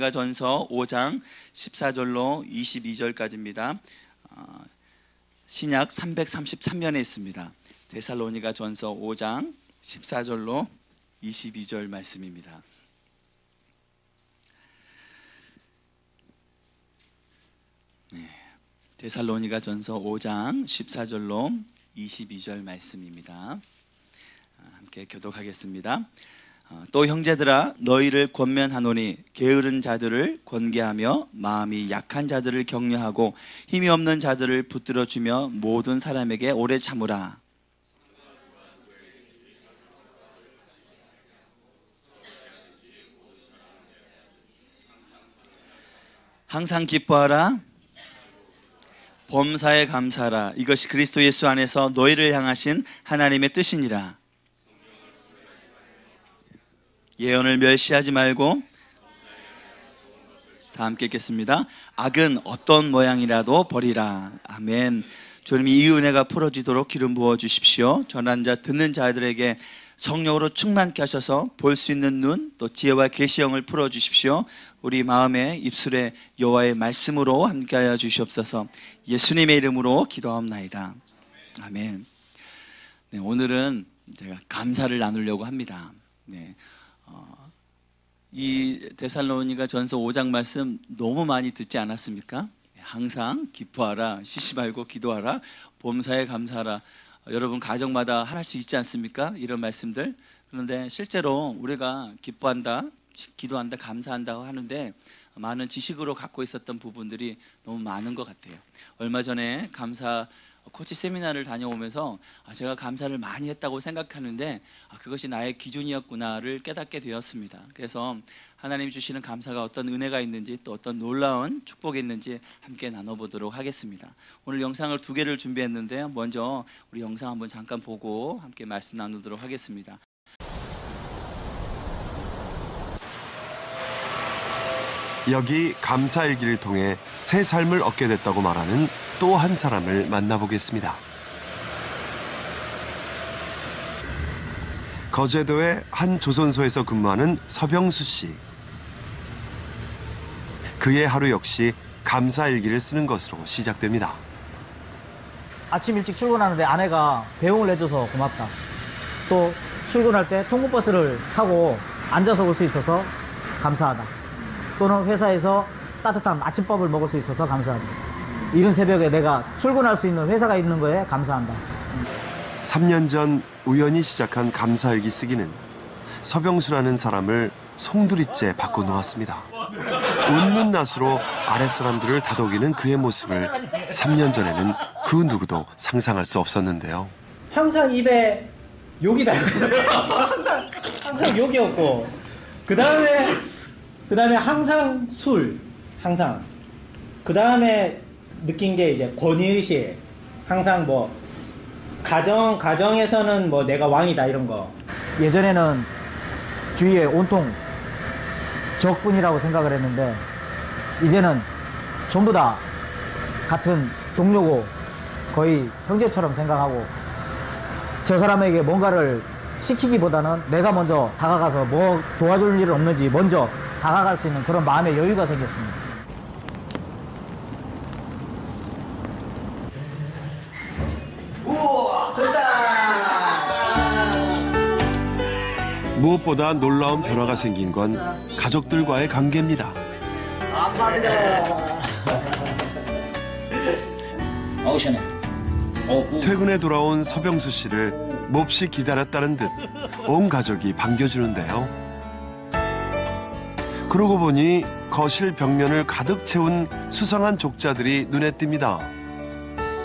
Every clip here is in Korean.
데살로니가 전서 5장 14절로 22절까지입니다. 신약 333면에 있습니다. 데살로니가 전서 5장 14절로 22절 말씀입니다. 데살로니가 전서 5장 14절로 22절 말씀입니다. 함께 교독하겠습니다. 또 형제들아 너희를 권면하노니 게으른 자들을 권계하며 마음이 약한 자들을 격려하고 힘이 없는 자들을 붙들어주며 모든 사람에게 오래 참으라. 항상 기뻐하라. 범사에 감사하라. 이것이 그리스도 예수 안에서 너희를 향하신 하나님의 뜻이니라. 예언을 멸시하지 말고, 다 함께 읽겠습니다. 악은 어떤 모양이라도 버리라. 아멘. 주님이 이 은혜가 풀어지도록 기름 부어 주십시오. 전한 자 듣는 자들에게 성령으로 충만케 하셔서 볼 수 있는 눈, 또 지혜와 계시형을 풀어 주십시오. 우리 마음에 입술에 여호와의 말씀으로 함께하여 주시옵소서. 예수님의 이름으로 기도하옵나이다. 아멘. 네, 오늘은 제가 감사를 나누려고 합니다. 네, 이 데살로니가 전서 5장 말씀 너무 많이 듣지 않았습니까? 항상 기뻐하라, 쉬지 말고 기도하라, 범사에 감사하라. 여러분 가정마다 하나씩 있지 않습니까? 이런 말씀들. 그런데 실제로 우리가 기뻐한다, 기도한다, 감사한다고 하는데 많은 지식으로 갖고 있었던 부분들이 너무 많은 것 같아요. 얼마 전에 감사 코치 세미나를 다녀오면서 제가 감사를 많이 했다고 생각하는데 그것이 나의 기준이었구나를 깨닫게 되었습니다. 그래서 하나님이 주시는 감사가 어떤 은혜가 있는지, 또 어떤 놀라운 축복이 있는지 함께 나눠보도록 하겠습니다. 오늘 영상을 2개를 준비했는데요, 먼저 우리 영상 한번 잠깐 보고 함께 말씀 나누도록 하겠습니다. 여기 감사일기를 통해 새 삶을 얻게 됐다고 말하는 또 한 사람을 만나보겠습니다. 거제도의 한 조선소에서 근무하는 서병수 씨. 그의 하루 역시 감사일기를 쓰는 것으로 시작됩니다. 아침 일찍 출근하는데 아내가 배웅을 해줘서 고맙다. 또 출근할 때 통근버스를 타고 앉아서 올 수 있어서 감사하다. 또는 회사에서 따뜻한 아침밥을 먹을 수 있어서 감사하다. 이른 새벽에 내가 출근할 수 있는 회사가 있는 거에 감사한다. 3년 전 우연히 시작한 감사일기 쓰기는 서병수라는 사람을 송두리째 바꿔놓았습니다. 웃는 낯으로 아랫사람들을 다독이는 그의 모습을 3년 전에는 그 누구도 상상할 수 없었는데요. 항상 입에 욕이 달려있어요. 항상 욕이었고, 그 다음에 항상 술, 항상. 그 다음에 느낀 게 이제 권위의식. 항상 뭐 가정에서는 뭐 내가 왕이다 이런 거. 예전에는 주위에 온통 적군이라고 생각을 했는데 이제는 전부 다 같은 동료고 거의 형제처럼 생각하고, 저 사람에게 뭔가를 시키기보다는 내가 먼저 다가가서 뭐 도와줄 일 없는지 먼저 다가갈 수 있는 그런 마음의 여유가 생겼습니다. 무엇보다 놀라운 변화가 생긴 건 가족들과의 관계입니다. 시원해. 퇴근에 돌아온 서병수 씨를 몹시 기다렸다는 듯 온 가족이 반겨주는데요. 그러고 보니 거실 벽면을 가득 채운 수상한 족자들이 눈에 띕니다.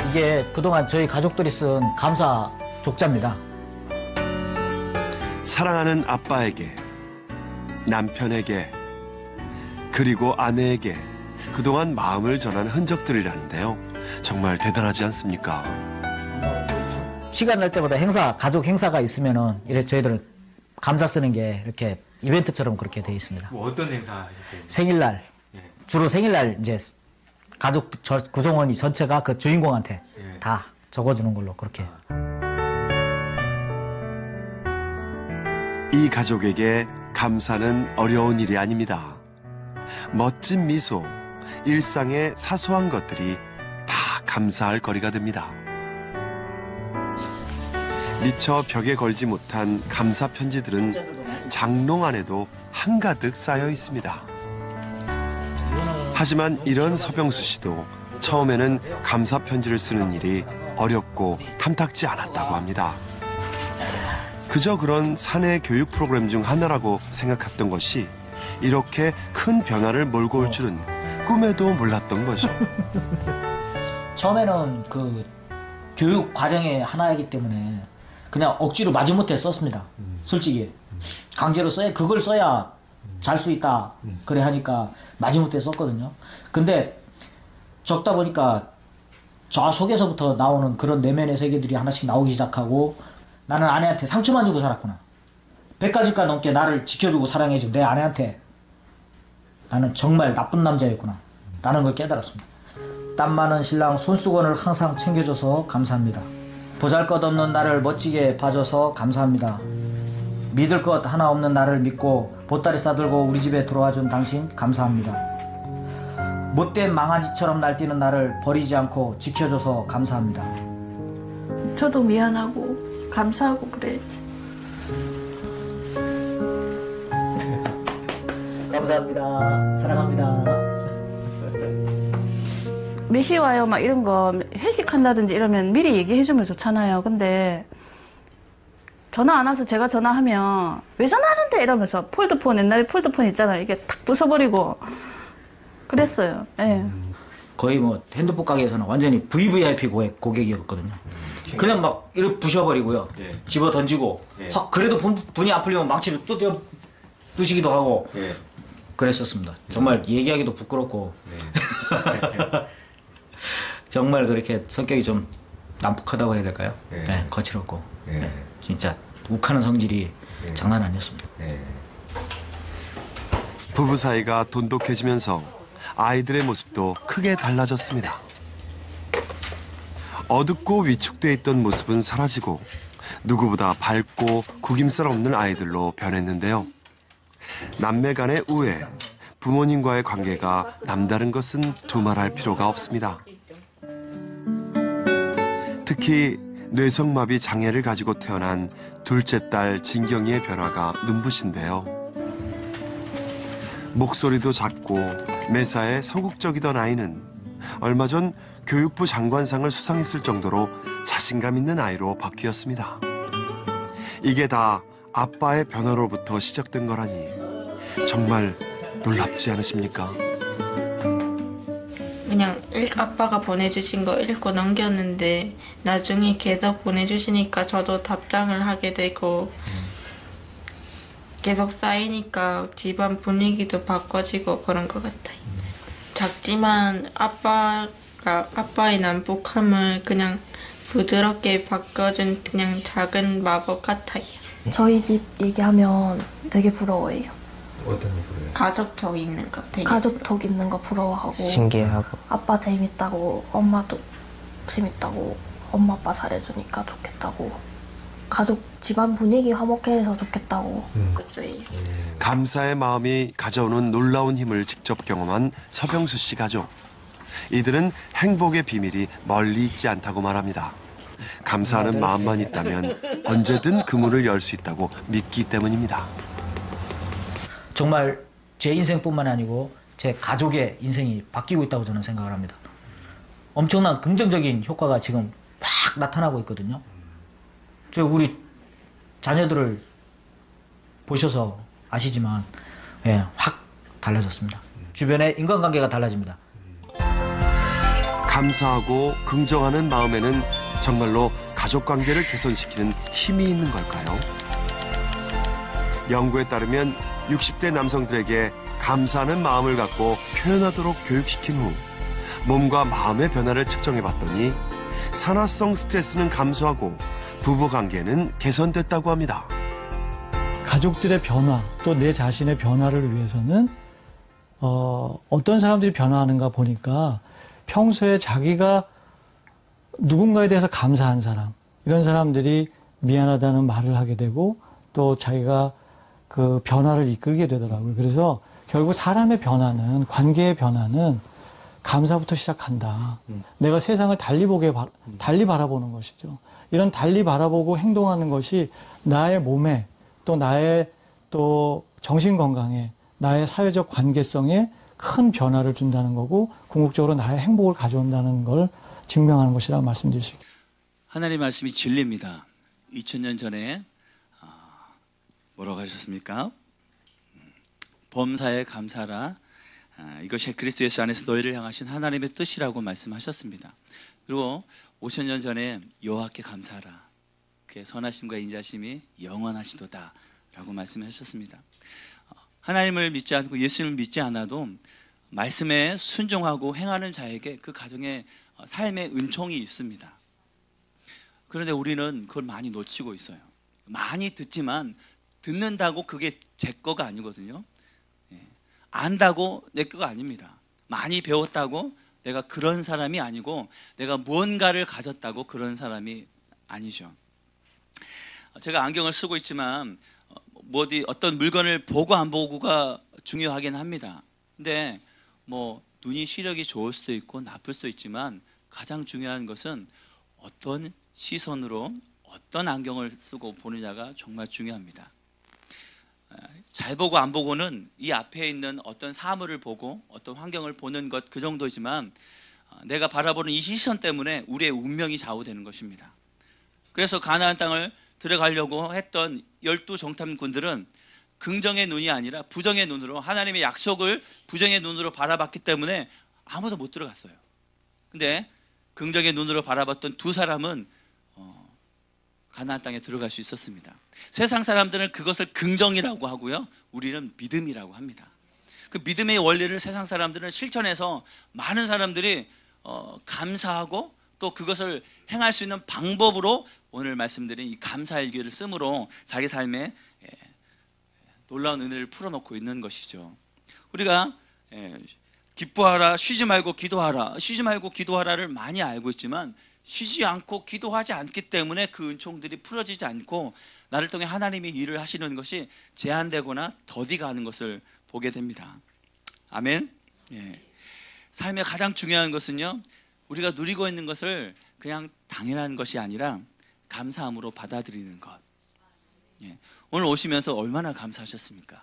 이게 그동안 저희 가족들이 쓴 감사 족자입니다. 사랑하는 아빠에게, 남편에게, 그리고 아내에게 그동안 마음을 전한 흔적들이라는데요. 정말 대단하지 않습니까? 시간 날 때마다 가족 행사가 있으면은 이렇게 저희들은 감사 쓰는 게 이렇게 이벤트처럼 그렇게 돼 있습니다. 뭐 어떤 행사 하실 때? 생일날, 주로 생일날 이제 가족 구성원이 전체가 그 주인공한테 다 적어주는 걸로 그렇게. 이 가족에게 감사는 어려운 일이 아닙니다. 멋진 미소, 일상의 사소한 것들이 다 감사할 거리가 됩니다. 미처 벽에 걸지 못한 감사 편지들은 장롱 안에도 한가득 쌓여 있습니다. 하지만 이런 서병수 씨도 처음에는 감사 편지를 쓰는 일이 어렵고 탐탁지 않았다고 합니다. 그저 그런 사내 교육 프로그램 중 하나라고 생각했던 것이 이렇게 큰 변화를 몰고 올 줄은 꿈에도 몰랐던 거죠. 처음에는 그 교육 과정의 하나이기 때문에 그냥 억지로 마지못해 썼습니다. 솔직히 강제로 써야 그걸 써야 잘 수 있다 그래 하니까 마지못해 썼거든요. 근데 적다 보니까 저 속에서부터 나오는 그런 내면의 세계들이 하나씩 나오기 시작하고 나는 아내한테 상처만 주고 살았구나. 100가지가 넘게 나를 지켜주고 사랑해준 내 아내한테 나는 정말 나쁜 남자였구나 라는 걸 깨달았습니다. 땀 많은 신랑 손수건을 항상 챙겨줘서 감사합니다. 보잘것없는 나를 멋지게 봐줘서 감사합니다. 믿을 것 하나 없는 나를 믿고 보따리 싸들고 우리 집에 들어와준 당신 감사합니다. 못된 망아지처럼 날뛰는 나를 버리지 않고 지켜줘서 감사합니다. 저도 미안하고 감사하고 그래. 감사합니다. 사랑합니다. 몇 시에 와요? 막 이런 거 회식한다든지 이러면 미리 얘기해주면 좋잖아요. 근데 전화 안 와서 제가 전화하면 왜 전화하는데 이러면서 폴드폰 옛날에 폴드폰 있잖아요. 이게 탁 부숴버리고 그랬어요. 예. 거의 뭐 핸드폰 가게에서는 완전히 VVIP 고객이었거든요. 그냥 막 이렇게 부셔버리고요. 집어 던지고 확 그래도 분이 안 풀리면 망치로 또 부시기도 하고 그랬었습니다. 정말 얘기하기도 부끄럽고 정말 그렇게 성격이 좀 난폭하다고 해야 될까요? 네, 거칠었고 진짜 욱하는 성질이 장난 아니었습니다. 부부 사이가 돈독해지면서 아이들의 모습도 크게 달라졌습니다. 어둡고 위축돼 있던 모습은 사라지고 누구보다 밝고 구김살 없는 아이들로 변했는데요. 남매 간의 우애, 부모님과의 관계가 남다른 것은 두말할 필요가 없습니다. 특히 뇌성마비 장애를 가지고 태어난 둘째 딸 진경이의 변화가 눈부신데요. 목소리도 작고 매사에 소극적이던 아이는 얼마 전 교육부 장관상을 수상했을 정도로 자신감 있는 아이로 바뀌었습니다. 이게 다 아빠의 변화로부터 시작된 거라니 정말 놀랍지 않으십니까? 그냥 아빠가 보내주신 거 읽고 넘겼는데 나중에 계속 보내주시니까 저도 답장을 하게 되고 계속 쌓이니까 집안 분위기도 바꿔지고 그런 것 같아요. 작지만 아빠의 난폭함을 그냥 부드럽게 바꿔준 그냥 작은 마법 같아요. 저희 집 얘기하면 되게 부러워해요. 어떤 거 부러워요? 가족적 있는 것 되게 가족톡 있는 거 부러워하고 신기하고 아빠 재밌다고 엄마도 재밌다고 엄마 아빠 잘해주니까 좋겠다고 가족 집안 분위기 화목해서 좋겠다고 그랬어요. 감사의 마음이 가져오는 놀라운 힘을 직접 경험한 서병수 씨 가족. 이들은 행복의 비밀이 멀리 있지 않다고 말합니다. 감사하는 마음만 있다면 언제든 그 문을 열 수 있다고 믿기 때문입니다. 정말 제 인생뿐만 아니고 제 가족의 인생이 바뀌고 있다고 저는 생각을 합니다. 엄청난 긍정적인 효과가 지금 막 나타나고 있거든요. 저 우리 자녀들을 보셔서 아시지만 확 달라졌습니다. 주변의 인간관계가 달라집니다. 감사하고 긍정하는 마음에는 정말로 가족관계를 개선시키는 힘이 있는 걸까요? 연구에 따르면 60대 남성들에게 감사하는 마음을 갖고 표현하도록 교육시킨 후 몸과 마음의 변화를 측정해봤더니 산화성 스트레스는 감소하고 부부관계는 개선됐다고 합니다. 가족들의 변화, 또 내 자신의 변화를 위해서는 어떤 사람들이 변화하는가 보니까 평소에 자기가 누군가에 대해서 감사한 사람, 이런 사람들이 미안하다는 말을 하게 되고 또 자기가 그 변화를 이끌게 되더라고요. 그래서 결국 사람의 변화는, 관계의 변화는 감사부터 시작한다. 내가 세상을 달리 바라보는 것이죠. 이런 달리 바라보고 행동하는 것이 나의 몸에, 또 나의 또 정신 건강에, 나의 사회적 관계성에 큰 변화를 준다는 거고, 궁극적으로 나의 행복을 가져온다는 걸 증명하는 것이라고 말씀드릴 수 있습니다. 하나님 말씀이 진리입니다. 2000년 전에 뭐라고 하셨습니까? 범사에 감사하라. 이것이 그리스도 예수 안에서 너희를 향하신 하나님의 뜻이라고 말씀하셨습니다. 그리고 5000년 전에 여호와께 감사하라. 그의 선하심과 인자심이 영원하시도다 라고 말씀하셨습니다. 하나님을 믿지 않고 예수님을 믿지 않아도 말씀에 순종하고 행하는 자에게 그 가정의 삶의 은총이 있습니다. 그런데 우리는 그걸 많이 놓치고 있어요. 많이 듣지만 듣는다고 그게 제 거가 아니거든요. 안다고 내 거가 아닙니다. 많이 배웠다고 내가 그런 사람이 아니고, 내가 무언가를 가졌다고 그런 사람이 아니죠. 제가 안경을 쓰고 있지만 어떤 물건을 보고 안 보고가 중요하긴 합니다. 근데 눈이 시력이 좋을 수도 있고 나쁠 수도 있지만, 가장 중요한 것은 어떤 시선으로 어떤 안경을 쓰고 보느냐가 정말 중요합니다. 잘 보고 안 보고는 이 앞에 있는 어떤 사물을 보고 어떤 환경을 보는 것, 그 정도지만 내가 바라보는 이 시선 때문에 우리의 운명이 좌우되는 것입니다. 그래서 가나안 땅을 들어가려고 했던 12 정탐꾼들은 긍정의 눈이 아니라 부정의 눈으로, 하나님의 약속을 부정의 눈으로 바라봤기 때문에 아무도 못 들어갔어요. 근데 긍정의 눈으로 바라봤던 두 사람은 가나안 땅에 들어갈 수 있었습니다. 세상 사람들은 그것을 긍정이라고 하고요, 우리는 믿음이라고 합니다. 그 믿음의 원리를 세상 사람들은 실천해서 많은 사람들이 감사하고 또 그것을 행할 수 있는 방법으로 오늘 말씀드린 이 감사일기를 쓰므로 자기 삶에 놀라운 은혜를 풀어놓고 있는 것이죠. 우리가 기뻐하라, 쉬지 말고 기도하라, 쉬지 말고 기도하라를 많이 알고 있지만, 쉬지 않고 기도하지 않기 때문에 그 은총들이 풀어지지 않고 나를 통해 하나님이 일을 하시는 것이 제한되거나 더디가는 것을 보게 됩니다. 아멘. 삶의 가장 중요한 것은요, 우리가 누리고 있는 것을 그냥 당연한 것이 아니라 감사함으로 받아들이는 것. 오늘 오시면서 얼마나 감사하셨습니까?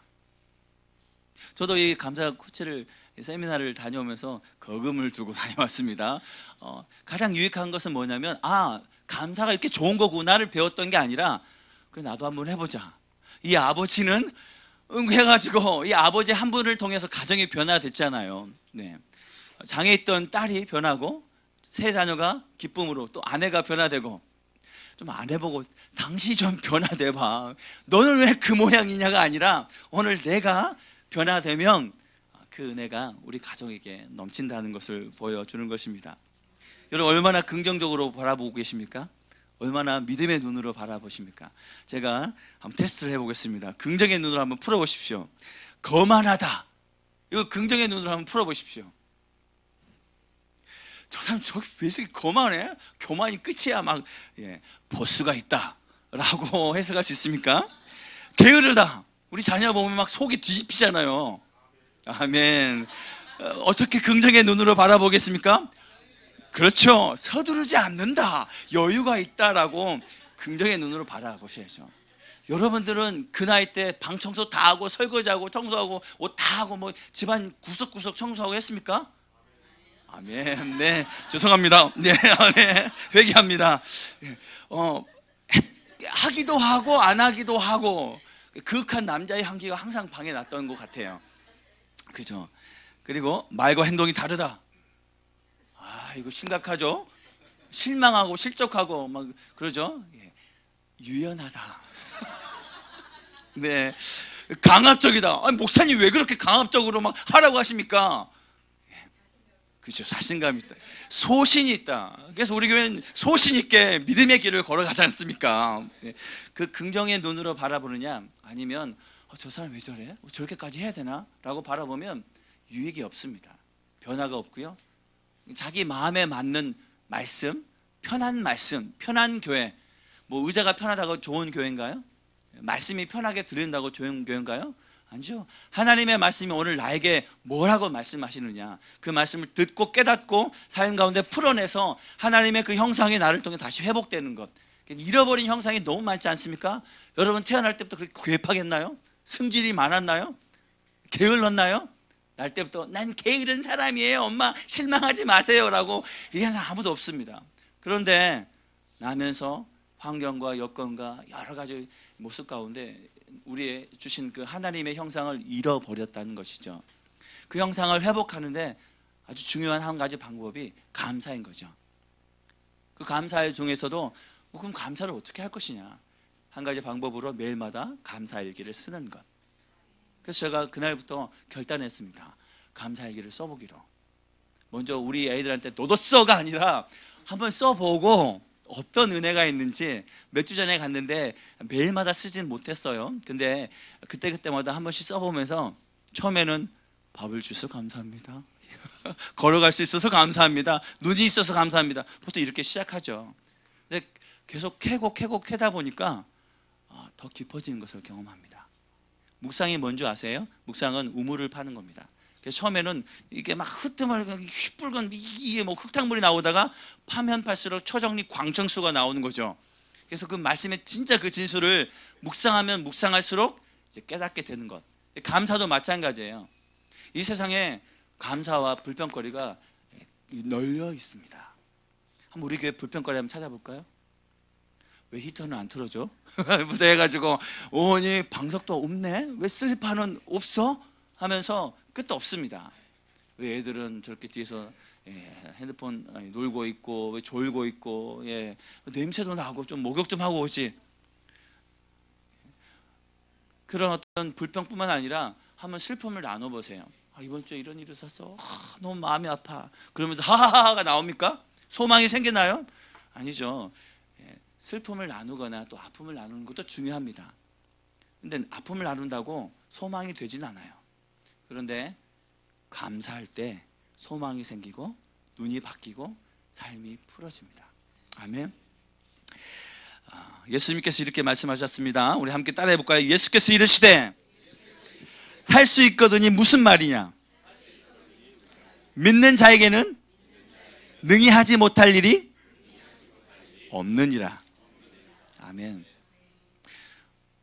저도 이 감사 코치를 세미나를 다녀오면서 거금을 두고 다녀왔습니다. 가장 유익한 것은 뭐냐면, 감사가 이렇게 좋은 거구나를 배웠던 게 아니라, 그래 나도 한번 해보자. 이 아버지는 해가지고 이 아버지 한 분을 통해서 가정이 변화됐잖아요. 장애 있던 딸이 변하고, 세 자녀가 기쁨으로, 또 아내가 변화되고, 좀 안 해보고 당신이 좀 변화돼봐. 너는 왜 그 모양이냐가 아니라 오늘 내가 변화되면 그 은혜가 우리 가정에게 넘친다는 것을 보여주는 것입니다. 여러분 얼마나 긍정적으로 바라보고 계십니까? 얼마나 믿음의 눈으로 바라보십니까? 제가 한번 테스트를 해보겠습니다. 긍정의 눈으로 한번 풀어보십시오. 거만하다, 이거 긍정의 눈으로 한번 풀어보십시오. 저 사람 저기 왜 이렇게 거만해? 교만이 끝이야. 보스가 있다 라고 해석할 수 있습니까? 게으르다, 우리 자녀 보면 막 속이 뒤집히잖아요. 아멘. 어떻게 긍정의 눈으로 바라보겠습니까? 그렇죠. 서두르지 않는다, 여유가 있다라고 긍정의 눈으로 바라보셔야죠. 여러분들은 그 나이 때 방 청소 다 하고 설거지하고 청소하고 옷 다 하고 집안 구석구석 청소하고 했습니까? 아멘. 네, 죄송합니다. 네, 회개합니다. 하기도 하고 안 하기도 하고, 그윽한 남자의 향기가 항상 방에 났던 것 같아요. 그죠? 그리고 말과 행동이 다르다. 이거 심각하죠? 실망하고 실족하고 그러죠? 유연하다. 네, 강압적이다. 목사님 왜 그렇게 강압적으로 하라고 하십니까? 그렇죠, 자신감이 있다, 소신이 있다. 그래서 우리 교회는 소신 있게 믿음의 길을 걸어가지 않습니까? 그 긍정의 눈으로 바라보느냐, 아니면 저 사람 왜 저래? 저렇게까지 해야 되나? 라고 바라보면 유익이 없습니다. 변화가 없고요, 자기 마음에 맞는 말씀, 편한 교회. 의자가 편하다고 좋은 교회인가요? 말씀이 편하게 들린다고 좋은 교회인가요? 아니죠. 하나님의 말씀이 오늘 나에게 뭐라고 말씀하시느냐, 그 말씀을 듣고 깨닫고 삶 가운데 풀어내서 하나님의 그 형상이 나를 통해 다시 회복되는 것. 잃어버린 형상이 너무 많지 않습니까? 여러분 태어날 때부터 그렇게 괴팍했나요? 승질이 많았나요? 게을렀나요? 날 때부터 난 게으른 사람이에요, 엄마 실망하지 마세요 라고 얘기하는 사람 아무도 없습니다. 그런데 나면서 환경과 여건과 여러 가지 모습 가운데 우리의 주신 그 하나님의 형상을 잃어버렸다는 것이죠. 그 형상을 회복하는데 아주 중요한 한 가지 방법이 감사인 거죠. 그 감사 중에서도 그럼 감사를 어떻게 할 것이냐, 한 가지 방법으로 매일마다 감사일기를 쓰는 것. 그래서 제가 그날부터 결단했습니다. 감사일기를 써보기로. 먼저 우리 애들한테 너도 써가 아니라 한번 써보고 어떤 은혜가 있는지. 몇 주 전에 갔는데 매일마다 쓰진 못했어요. 근데 그때마다 한 번씩 써보면서 처음에는 밥을 주셔서 감사합니다. 걸어갈 수 있어서 감사합니다. 눈이 있어서 감사합니다. 보통 이렇게 시작하죠. 근데 계속 캐다 보니까 더 깊어지는 것을 경험합니다. 묵상이 뭔지 아세요? 묵상은 우물을 파는 겁니다. 그래서 처음에는 이게 막 흐트멀게 휘붉은 이게 뭐 흙탕물이 나오다가 파면 팔수록 초정리 광청수가 나오는 거죠. 그래서 그 말씀의 진짜 그 진수를 묵상하면 묵상할수록 이제 깨닫게 되는 것. 감사도 마찬가지예요. 이 세상에 감사와 불평거리가 널려 있습니다. 한번 우리 교회 불평거리 한번 찾아볼까요? 왜 히터는 안 틀어져? 부터 해가지고 오니 방석도 없네? 왜 슬리퍼는 없어? 하면서 끝도 없습니다. 왜 애들은 저렇게 뒤에서 핸드폰 놀고 있고, 왜 졸고 있고, 냄새도 나고 좀 목욕 좀 하고 오지. 그런 어떤 불평뿐만 아니라 한번 슬픔을 나눠보세요. 이번 주에 이런 일이 있었어. 너무 마음이 아파. 그러면서 하하하가 나옵니까? 소망이 생기나요? 아니죠. 슬픔을 나누거나 또 아픔을 나누는 것도 중요합니다. 근데 아픔을 나눈다고 소망이 되진 않아요. 그런데 감사할 때 소망이 생기고 눈이 바뀌고 삶이 풀어집니다. 아멘. 예수님께서 이렇게 말씀하셨습니다. 우리 함께 따라해 볼까요? 예수께서 이르시되 할 수 있거든이 무슨 말이냐? 믿는 자에게는 능히 하지 못할 일이 없느니라. 아멘.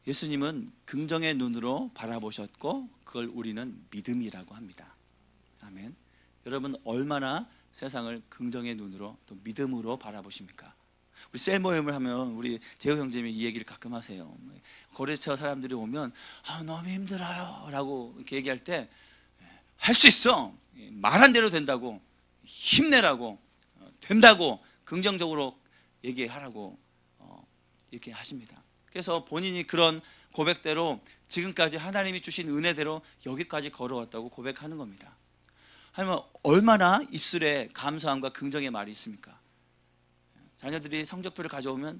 예수님은 긍정의 눈으로 바라보셨고 그걸 우리는 믿음이라고 합니다. 아멘. 여러분 얼마나 세상을 긍정의 눈으로 또 믿음으로 바라보십니까? 우리 셀 모임을 하면 우리 재호 형제님이 이 얘기를 가끔 하세요. 거래처 사람들이 오면 너무 힘들어요 라고 이렇게 얘기할 때 할 수 있어, 말한 대로 된다고, 힘내라고, 된다고 긍정적으로 얘기하라고 이렇게 하십니다. 그래서 본인이 그런 고백대로 지금까지 하나님이 주신 은혜대로 여기까지 걸어왔다고 고백하는 겁니다. 하지만 얼마나 입술에 감사함과 긍정의 말이 있습니까? 자녀들이 성적표를 가져오면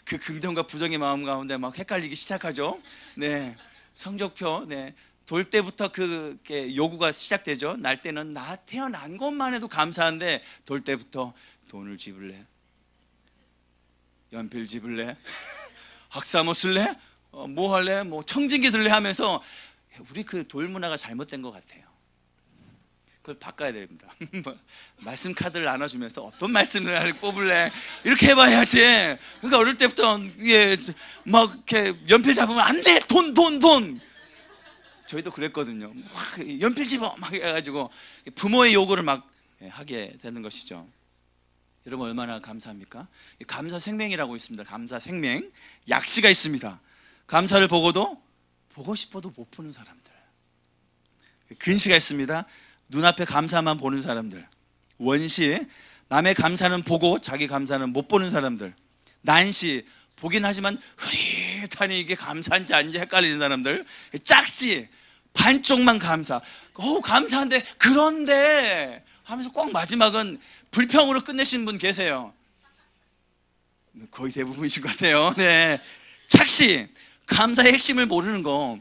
그 긍정과 부정의 마음 가운데 막 헷갈리기 시작하죠. 성적표 돌 때부터 그게 요구가 시작되죠. 날 때는 나 태어난 것만 해도 감사한데 돌 때부터 돈을 집을래, 연필 집을래, 학사모 쓸래, 뭐 할래, 뭐 청진기 들래 하면서 우리 그 돌 문화가 잘못된 것 같아요. 그걸 바꿔야 됩니다. 말씀 카드를 나눠주면서 어떤 말씀을 뽑을래 이렇게 해봐야지. 그러니까 어릴 때부터 막 이렇게 연필 잡으면 안 돼, 돈. 저희도 그랬거든요. 연필 집어 막 해가지고 부모의 요구를 막 하게 되는 것이죠. 여러분 얼마나 감사합니까? 감사 생명이라고 있습니다. 감사 생명 약시가 있습니다. 감사를 보고도 보고 싶어도 못 보는 사람들, 근시가 있습니다. 눈앞에 감사만 보는 사람들, 원시 남의 감사는 보고 자기 감사는 못 보는 사람들, 난시 보긴 하지만 흐릿하니 이게 감사인지 아닌지 헷갈리는 사람들, 짝지 반쪽만 감사, 감사한데 그런데 하면서 꼭 마지막은 불평으로 끝내신 분 계세요. 거의 대부분이신 것 같아요. 착시, 감사의 핵심을 모르는 거.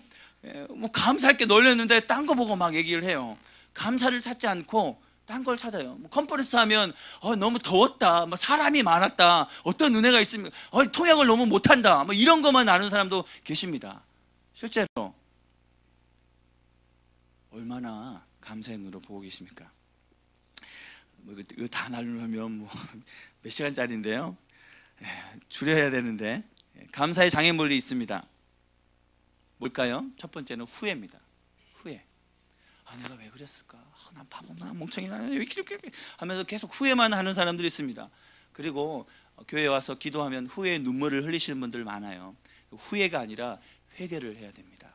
뭐 감사할 게 널렸는데 딴 거 보고 막 얘기를 해요. 감사를 찾지 않고 딴 걸 찾아요. 컨퍼런스 하면 너무 더웠다, 뭐 사람이 많았다, 어떤 은혜가 있습니까, 통역을 너무 못한다, 뭐 이런 것만 아는 사람도 계십니다. 실제로 얼마나 감사의 눈으로 보고 계십니까? 뭐 이거 다 나누려면 뭐 몇 시간짜리인데요. 줄여야 되는데 감사의 장애물이 있습니다. 뭘까요? 첫 번째는 후회입니다. 후회. 내가 왜 그랬을까? 난 바보나 멍청이나 왜 이렇게 하면서 계속 후회만 하는 사람들이 있습니다. 그리고 교회에 와서 기도하면 후회의 눈물을 흘리시는 분들 많아요. 후회가 아니라 회개를 해야 됩니다.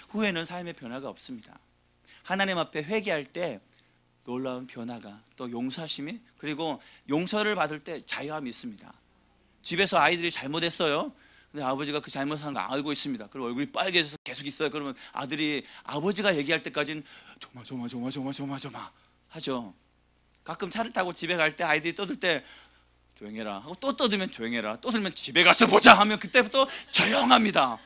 후회는 삶의 변화가 없습니다. 하나님 앞에 회개할 때 놀라운 변화가, 또 용서하심이, 그리고 용서를 받을 때 자유함이 있습니다. 집에서 아이들이 잘못했어요. 근데 아버지가 그 잘못한 거 알고 있습니다. 그리고 얼굴이 빨개져서 계속 있어요. 그러면 아들이 아버지가 얘기할 때까지는 조마 하죠. 가끔 차를 타고 집에 갈 때 아이들이 떠들 때 조용해라 하고 또 떠들면 조용해라, 또 들면 집에 가서 보자 하면 그때부터 조용합니다.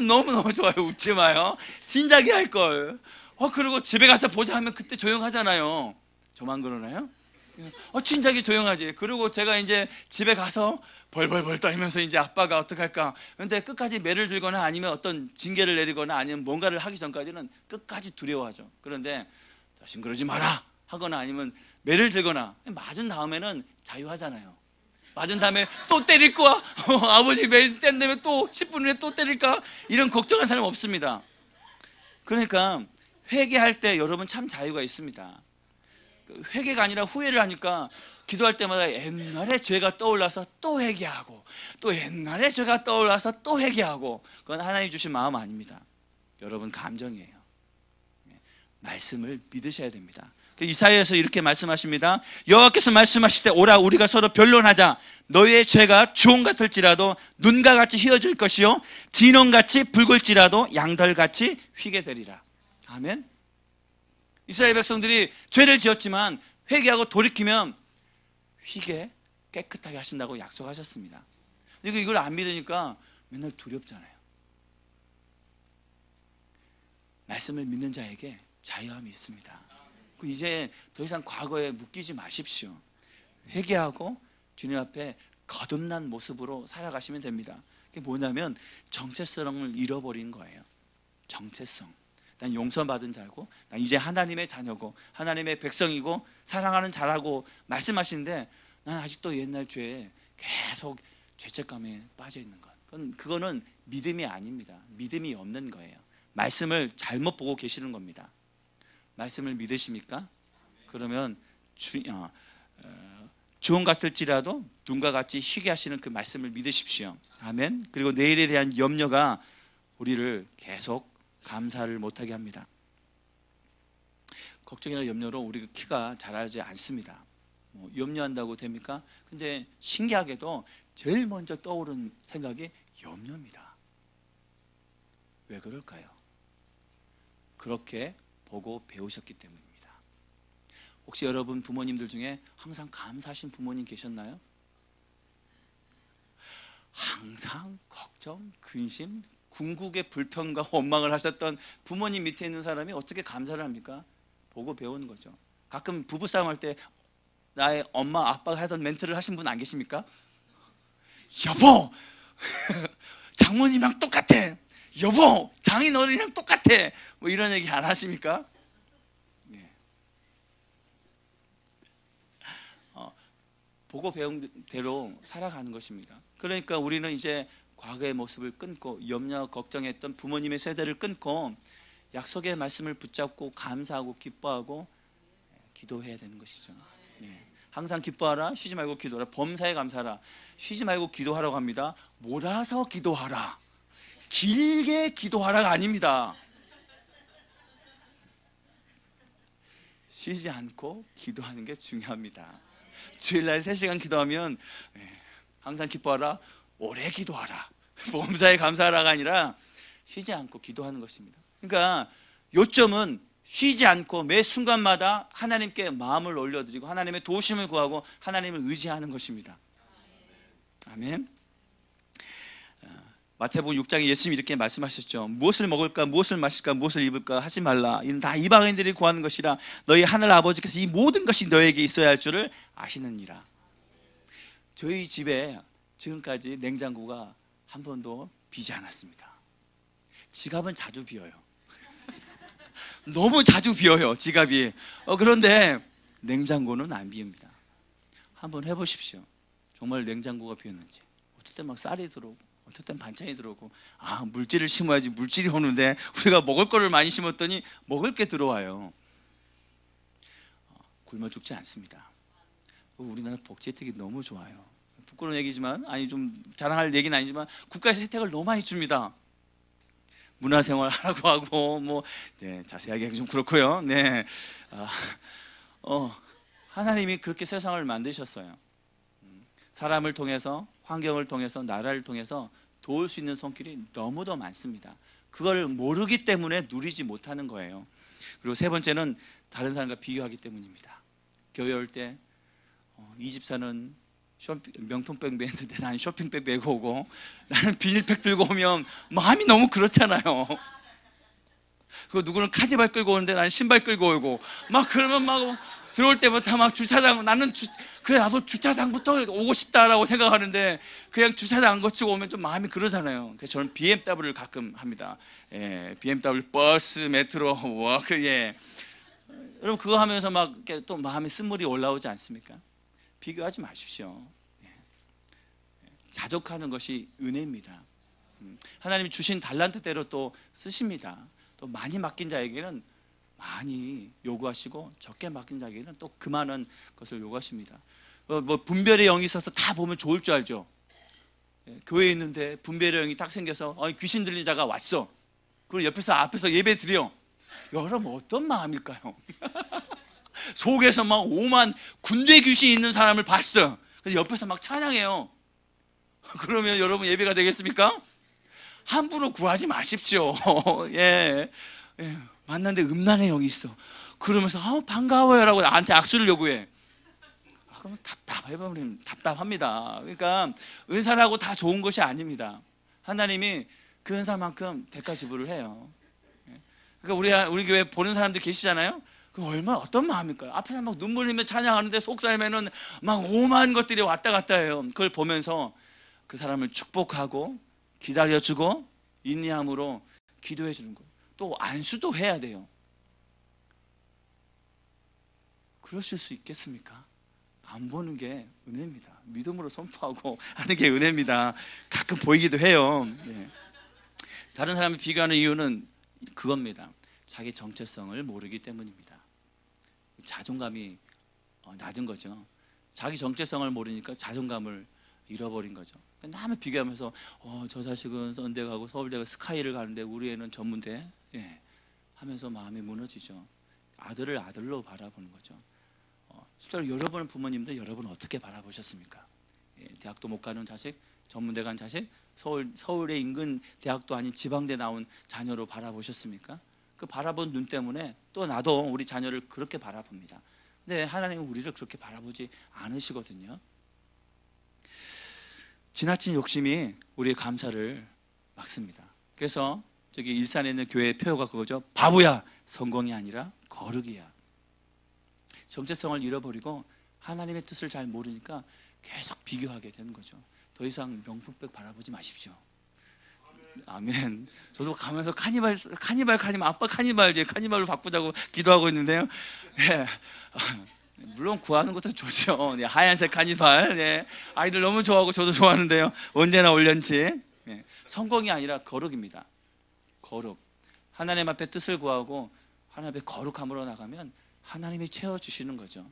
너무너무 좋아요. 웃지 마요. 진작에 할걸. 그리고 집에 가서 보자 하면 그때 조용하잖아요. 저만 그러나요? 진작에 조용하지. 그리고 제가 이제 집에 가서 벌벌벌 떨면서 이제 아빠가 어떡할까. 근데 끝까지 매를 들거나 아니면 어떤 징계를 내리거나 아니면 뭔가를 하기 전까지는 끝까지 두려워하죠. 그런데 다신 그러지 마라 하거나 아니면 매를 들거나 맞은 다음에는 자유하잖아요. 맞은 다음에 또 때릴 거야? 아버지 매 땐다음에 또 10분 후에 또 때릴까? 이런 걱정한 사람 없습니다. 그러니까 회개할 때 여러분 참 자유가 있습니다. 회개가 아니라 후회를 하니까 기도할 때마다 옛날에 죄가 떠올라서 또 회개하고, 또 옛날에 죄가 떠올라서 또 회개하고, 그건 하나님 주신 마음 아닙니다. 여러분 감정이에요. 말씀을 믿으셔야 됩니다. 이사야에서 이렇게 말씀하십니다. 여호와께서 말씀하실 때 오라 우리가 서로 변론하자. 너희의 죄가 주홍 같을지라도 눈과 같이 휘어질 것이요 진홍같이 붉을지라도 양털같이 휘게 되리라. 아멘. 이스라엘 백성들이 죄를 지었지만 회개하고 돌이키면 휘게 깨끗하게 하신다고 약속하셨습니다. 그리고 이걸 안 믿으니까 맨날 두렵잖아요. 말씀을 믿는 자에게 자유함이 있습니다. 이제 더 이상 과거에 묶이지 마십시오. 회개하고 주님 앞에 거듭난 모습으로 살아가시면 됩니다. 그게 뭐냐면 정체성을 잃어버린 거예요. 정체성. 난 용서받은 자고, 난 이제 하나님의 자녀고, 하나님의 백성이고, 사랑하는 자라고 말씀하시는데 난 아직도 옛날 죄에 계속 죄책감에 빠져 있는 것. 그거는 믿음이 아닙니다. 믿음이 없는 거예요. 말씀을 잘못 보고 계시는 겁니다. 말씀을 믿으십니까? 그러면 주홍 같을지라도 눈과 같이 희게 하시는 그 말씀을 믿으십시오. 아멘. 그리고 내일에 대한 염려가 우리를 계속 감사를 못하게 합니다. 걱정이나 염려로 우리 키가 자라지 않습니다. 염려한다고 됩니까? 근데 신기하게도 제일 먼저 떠오른 생각이 염려입니다. 왜 그럴까요? 그렇게 보고 배우셨기 때문입니다. 혹시 여러분 부모님들 중에 항상 감사하신 부모님 계셨나요? 항상 걱정, 근심, 궁극의 불평과 원망을 하셨던 부모님 밑에 있는 사람이 어떻게 감사를 합니까? 보고 배우는 거죠. 가끔 부부싸움 할 때 나의 엄마, 아빠가 하던 멘트를 하신 분 안 계십니까? 여보! 장모님이랑 똑같아! 여보, 장인어른이랑 똑같아. 뭐 이런 얘기 안 하십니까? 네. 보고 배운 대로 살아가는 것입니다. 그러니까 우리는 이제 과거의 모습을 끊고 염려, 걱정했던 부모님의 세대를 끊고 약속의 말씀을 붙잡고 감사하고 기뻐하고 기도해야 되는 것이죠. 네. 항상 기뻐하라, 쉬지 말고 기도하라, 범사에 감사하라. 쉬지 말고 기도하라고 합니다. 몰아서 기도하라. 길게 기도하라가 아닙니다. 쉬지 않고 기도하는 게 중요합니다. 주일날 3시간 기도하면 항상 기뻐하라, 오래 기도하라, 범사에 감사하라가 아니라 쉬지 않고 기도하는 것입니다. 그러니까 요점은 쉬지 않고 매 순간마다 하나님께 마음을 올려드리고 하나님의 도우심을 구하고 하나님을 의지하는 것입니다. 아멘. 마태복음 6장에 예수님이 이렇게 말씀하셨죠. 무엇을 먹을까, 무엇을 마실까, 무엇을 입을까 하지 말라. 이는 다 이방인들이 구하는 것이라. 너희 하늘 아버지께서 이 모든 것이 너에게 있어야 할 줄을 아시느니라. 저희 집에 지금까지 냉장고가 한 번도 비지 않았습니다. 지갑은 자주 비어요. 너무 자주 비어요, 지갑이. 그런데 냉장고는 안 비웁니다. 한번 해보십시오. 정말 냉장고가 비었는지. 어떨 때 막 쌀이 들어오고, 어떨 땐 반찬이 들어오고, 물질을 심어야지 물질이 오는데 우리가 먹을 거를 많이 심었더니 먹을 게 들어와요. 굶어 죽지 않습니다. 우리나라 복지 혜택이 너무 좋아요. 부끄러운 얘기지만, 좀 자랑할 얘기는 아니지만 국가에서 혜택을 너무 많이 줍니다. 문화생활 하라고 하고 자세하게 하기 좀 그렇고요. 네, 하나님이 그렇게 세상을 만드셨어요. 사람을 통해서, 환경을 통해서, 나라를 통해서 도울 수 있는 손길이 너무도 많습니다. 그걸 모르기 때문에 누리지 못하는 거예요. 그리고 세 번째는 다른 사람과 비교하기 때문입니다. 교회 올 때 이 집사는 명품백 메는데 나는 쇼핑백 메고 오고, 나는 비닐팩 들고 오면 마음이 너무 그렇잖아요. 그리고 누구는 카니발 끌고 오는데 나는 신발 끌고 오고, 그러면 들어올 때부터 주차장, 그래 나도 주차장부터 오고 싶다라고 생각하는데 그냥 주차장 안 거치고 오면 좀 마음이 그러잖아요. 그래서 저는 BMW를 가끔 합니다. BMW 버스, 메트로, 여러분 그거 하면서 또 마음에 쓴물이 올라오지 않습니까? 비교하지 마십시오. 자족하는 것이 은혜입니다. 하나님이 주신 달란트대로 또 쓰십니다. 또 많이 맡긴 자에게는 많이 요구하시고, 적게 맡긴 자에게는 또 그 많은 것을 요구하십니다. 분별의 영이 있어서 다 보면 좋을 줄 알죠. 교회에 있는데 분별의 영이 딱 생겨서 귀신 들린 자가 왔어. 그리고 앞에서 예배 드려. 여러분 어떤 마음일까요? 속에서 5만 군대 귀신이 있는 사람을 봤어. 그래서 옆에서 찬양해요. 그러면 여러분 예배가 되겠습니까? 함부로 구하지 마십시오. 만났는데 음란의 영이 있어. 그러면서 반가워요 라고 나한테 악수를 요구해. 그러면 답답합니다. 그러니까 은사라고 다 좋은 것이 아닙니다. 하나님이 그 은사만큼 대가 지불을 해요. 그러니까 우리 교회 보는 사람들 계시잖아요. 그 얼마나 어떤 마음일까요? 앞에서 눈물 흘리며 찬양하는데 속 삶에는 오만 것들이 왔다 갔다 해요. 그걸 보면서 그 사람을 축복하고 기다려주고 인내함으로 기도해 주는 거예요. 또 안수도 해야 돼요. 그러실 수 있겠습니까? 안 보는 게 은혜입니다. 믿음으로 선포하고 하는 게 은혜입니다. 가끔 보이기도 해요. 다른 사람을 비교하는 이유는 그겁니다. 자기 정체성을 모르기 때문입니다. 자존감이 낮은 거죠. 자기 정체성을 모르니까 자존감을 잃어버린 거죠. 남을 비교하면서 저 자식은 선대 가고 서울대 가고 스카이를 가는데 우리 애는 전문대 하면서 마음이 무너지죠. 아들을 아들로 바라보는 거죠. 실제로 여러분 부모님들 여러분 어떻게 바라보셨습니까? 대학도 못 가는 자식, 전문대 간 자식, 서울의 인근 대학도 아닌 지방대 나온 자녀로 바라보셨습니까? 그 바라본 눈 때문에 또 나도 우리 자녀를 그렇게 바라봅니다. 근데 하나님은 우리를 그렇게 바라보지 않으시거든요. 지나친 욕심이 우리의 감사를 막습니다. 그래서 저기 일산에 있는 교회의 표어가 그거죠. 바보야, 성공이 아니라 거룩이야. 정체성을 잃어버리고 하나님의 뜻을 잘 모르니까 계속 비교하게 되는 거죠. 더 이상 명품백 바라보지 마십시오. 아멘. 저도 가면서 카니발 가지마. 아빠 카니발로 바꾸자고 기도하고 있는데요. 물론 구하는 것도 좋죠. 하얀색 카니발. 아이들 너무 좋아하고 저도 좋아하는데요. 언제나 올련치. 성공이 아니라 거룩입니다. 거룩. 하나님 앞에 뜻을 구하고 하나님 앞에 거룩함으로 나가면 하나님이 채워주시는 거죠.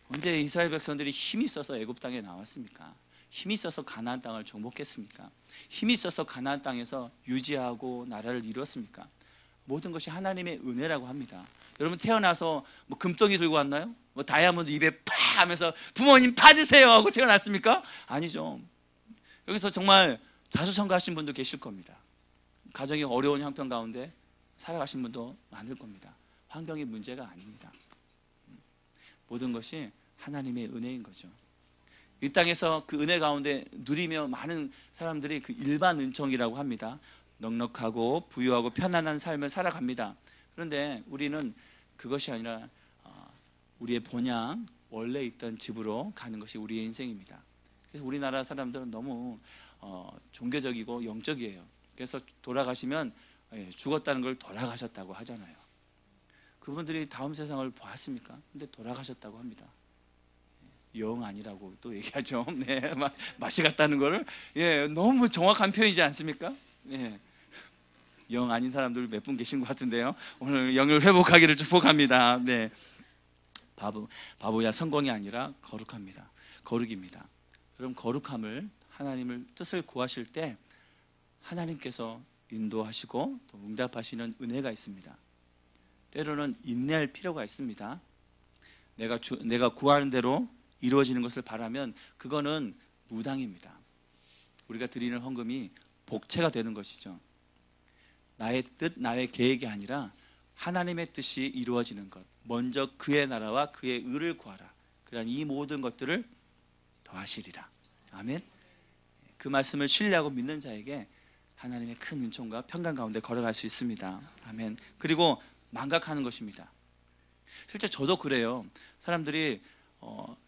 언제 이스라엘 백성들이 힘이 있어서 애굽 땅에 나왔습니까? 힘이 있어서 가나안 땅을 정복했습니까? 힘이 있어서 가나안 땅에서 유지하고 나라를 이뤘습니까? 모든 것이 하나님의 은혜라고 합니다. 여러분 태어나서 금덩이 들고 왔나요? 다이아몬드 입에 파 하면서 부모님 받으세요 하고 태어났습니까? 아니죠. 여기서 정말 자수성가하신 분도 계실 겁니다. 가정이 어려운 형편 가운데 살아가신 분도 많을 겁니다. 환경이 문제가 아닙니다. 모든 것이 하나님의 은혜인 거죠. 이 땅에서 그 은혜 가운데 누리며 많은 사람들이 그 일반 은총이라고 합니다. 넉넉하고 부유하고 편안한 삶을 살아갑니다. 그런데 우리는 그것이 아니라 우리의 본향, 원래 있던 집으로 가는 것이 우리의 인생입니다. 그래서 우리나라 사람들은 너무 종교적이고 영적이에요. 그래서 돌아가시면 죽었다는 걸 돌아가셨다고 하잖아요. 그분들이 다음 세상을 보았습니까? 근데 돌아가셨다고 합니다. 영 아니라고 또 얘기하죠. 네, 맛이 갔다는 거를. 예, 너무 정확한 표현이지 않습니까? 예, 영 아닌 사람들 몇 분 계신 것 같은데요. 오늘 영을 회복하기를 축복합니다. 네, 바보야 성공이 아니라 거룩합니다. 거룩입니다. 그럼 거룩함을 하나님을 뜻을 구하실 때 하나님께서 인도하시고 또 응답하시는 은혜가 있습니다. 때로는 인내할 필요가 있습니다. 내가 구하는 대로 이루어지는 것을 바라면 그거는 무당입니다. 우리가 드리는 헌금이 복채가 되는 것이죠. 나의 뜻, 나의 계획이 아니라 하나님의 뜻이 이루어지는 것. 먼저 그의 나라와 그의 의를 구하라. 그러한 이 모든 것들을 더하시리라. 아멘. 그 말씀을 신뢰하고 믿는 자에게 하나님의 큰 은총과 평강 가운데 걸어갈 수 있습니다. 아멘. 그리고 망각하는 것입니다. 실제 저도 그래요. 사람들이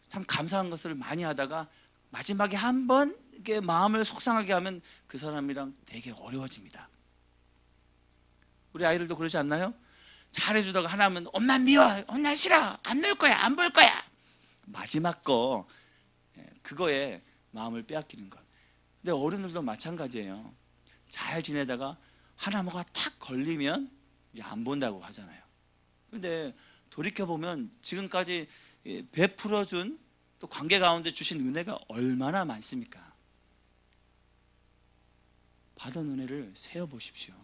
참 감사한 것을 많이 하다가 마지막에 한 번 이렇게 마음을 속상하게 하면 그 사람이랑 되게 어려워집니다. 우리 아이들도 그러지 않나요? 잘해주다가 하나 하면 엄마 미워, 엄마 싫어, 안 놀 거야, 안 볼 거야. 마지막 거 그거에 마음을 빼앗기는 것. 근데 어른들도 마찬가지예요. 잘 지내다가 하나 뭐가 탁 걸리면 이제 안 본다고 하잖아요. 근데 돌이켜보면 지금까지 베풀어준 또 관계 가운데 주신 은혜가 얼마나 많습니까? 받은 은혜를 세어보십시오.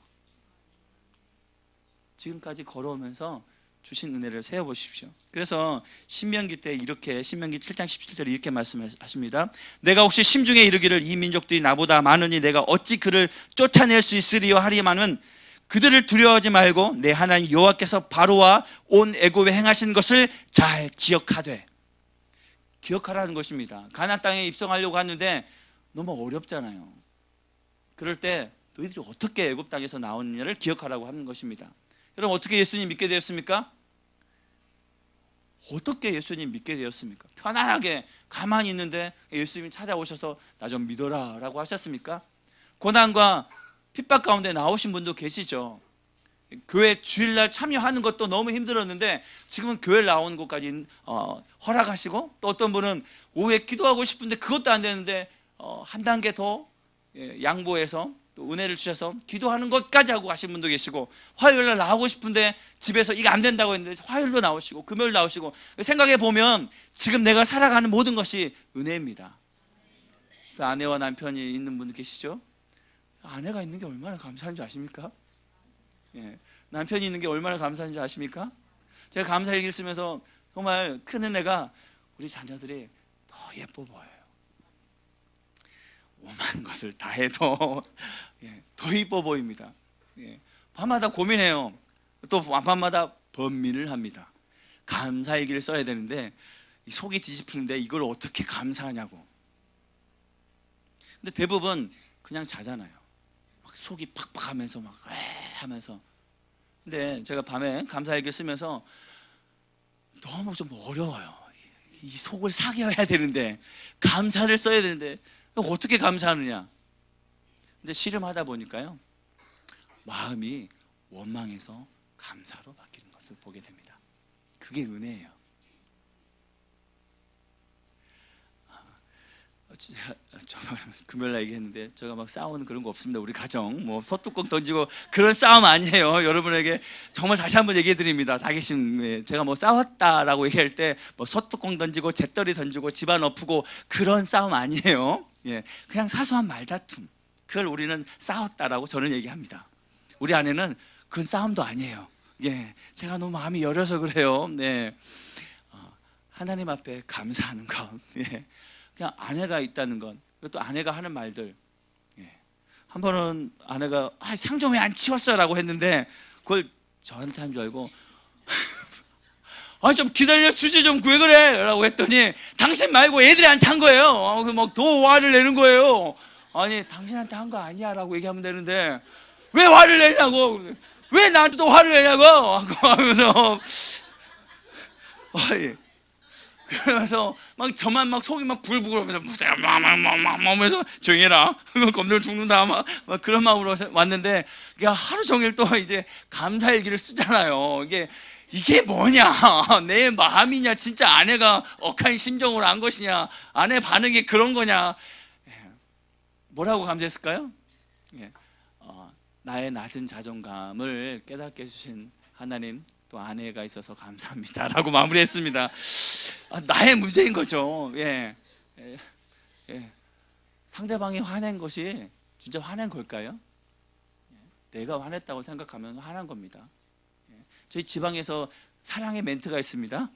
지금까지 걸어오면서 주신 은혜를 세어보십시오. 그래서 신명기 때 이렇게 신명기 7장 17절에 이렇게 말씀하십니다. 내가 혹시 심중에 이르기를 이 민족들이 나보다 많으니 내가 어찌 그를 쫓아낼 수 있으리요 하리마는 그들을 두려워하지 말고 내 하나님 여호와께서 바로와 온 애굽에 행하신 것을 잘 기억하되. 기억하라는 것입니다. 가나안 땅에 입성하려고 하는데 너무 어렵잖아요. 그럴 때 너희들이 어떻게 애굽 땅에서 나오느냐를 기억하라고 하는 것입니다. 여러분 어떻게 예수님 믿게 되었습니까? 어떻게 예수님 믿게 되었습니까? 편안하게 가만히 있는데 예수님이 찾아오셔서 나 좀 믿어라 라고 하셨습니까? 고난과 핍박 가운데 나오신 분도 계시죠. 교회 주일날 참여하는 것도 너무 힘들었는데 지금은 교회 나오는 것까지 허락하시고, 또 어떤 분은 오후에 기도하고 싶은데 그것도 안 되는데 한 단계 더 양보해서 또 은혜를 주셔서 기도하는 것까지 하고 가신 분도 계시고, 화요일날 나오고 싶은데 집에서 이게 안 된다고 했는데 화요일로 나오시고 금요일 나오시고. 생각해 보면 지금 내가 살아가는 모든 것이 은혜입니다. 그 아내와 남편이 있는 분 계시죠? 아내가 있는 게 얼마나 감사한 줄 아십니까? 예, 남편이 있는 게 얼마나 감사한 줄 아십니까? 제가 감사 얘기를 쓰면서 정말 큰 은혜가 우리 자녀들이 더 예뻐 보여요. 오만 것을 다 해도 더 이뻐 보입니다. 밤마다 고민해요. 또 밤마다 번민을 합니다. 감사 얘기를 써야 되는데 속이 뒤집히는데 이걸 어떻게 감사하냐고. 근데 대부분 그냥 자잖아요. 막 속이 팍팍하면서 막 하면서. 근데 제가 밤에 감사 얘기를 쓰면서 너무 좀 어려워요. 이 속을 사겨야 되는데, 감사를 써야 되는데 어떻게 감사하느냐. 근데 씨름하다 보니까요, 마음이 원망에서 감사로 바뀌는 것을 보게 됩니다. 그게 은혜예요. 제가 금요일날 얘기했는데 제가 막 싸우는 그런 거 없습니다. 우리 가정 뭐 소뚜껑 던지고 그런 싸움 아니에요. 여러분에게 정말 다시 한번 얘기해 드립니다. 다 계신, 제가 뭐 싸웠다라고 얘기할 때 뭐 소뚜껑 던지고 잿더리 던지고 집안 엎고 그런 싸움 아니에요. 그냥 사소한 말다툼, 그걸 우리는 싸웠다라고 저는 얘기합니다. 우리 아내는 그건 싸움도 아니에요. 제가 너무 마음이 여려서 그래요. 하나님 앞에 감사하는 것. 그냥 아내가 있다는 것, 또 아내가 하는 말들. 한 번은 아내가 상 좀 왜 안 치웠어? 라고 했는데 그걸 저한테 한 줄 알고 좀 기다려 주지 좀 왜 그래? 라고 했더니 당신 말고 애들한테 한 거예요. 막 더 화를 내는 거예요. 아니 당신한테 한 거 아니야 라고 얘기하면 되는데 왜 화를 내냐고, 왜 나한테 또 화를 내냐고 하면서 그래서 막 저만 막 속이 막 불불 하면서 하면서 조용히 해라, 검들 죽는다 막 그런 마음으로 왔는데 하루 종일 또 이제 감사 일기를 쓰잖아요. 이게 이게 뭐냐? 내 마음이냐? 진짜 아내가 억한 심정으로 한 것이냐? 아내 반응이 그런 거냐? 뭐라고 감사했을까요? 나의 낮은 자존감을 깨닫게 해주신 하나님, 또 아내가 있어서 감사합니다 라고 마무리했습니다. 나의 문제인 거죠. 상대방이 화낸 것이 진짜 화낸 걸까요? 내가 화냈다고 생각하면 화난 겁니다. 저희 지방에서 사랑의 멘트가 있습니다.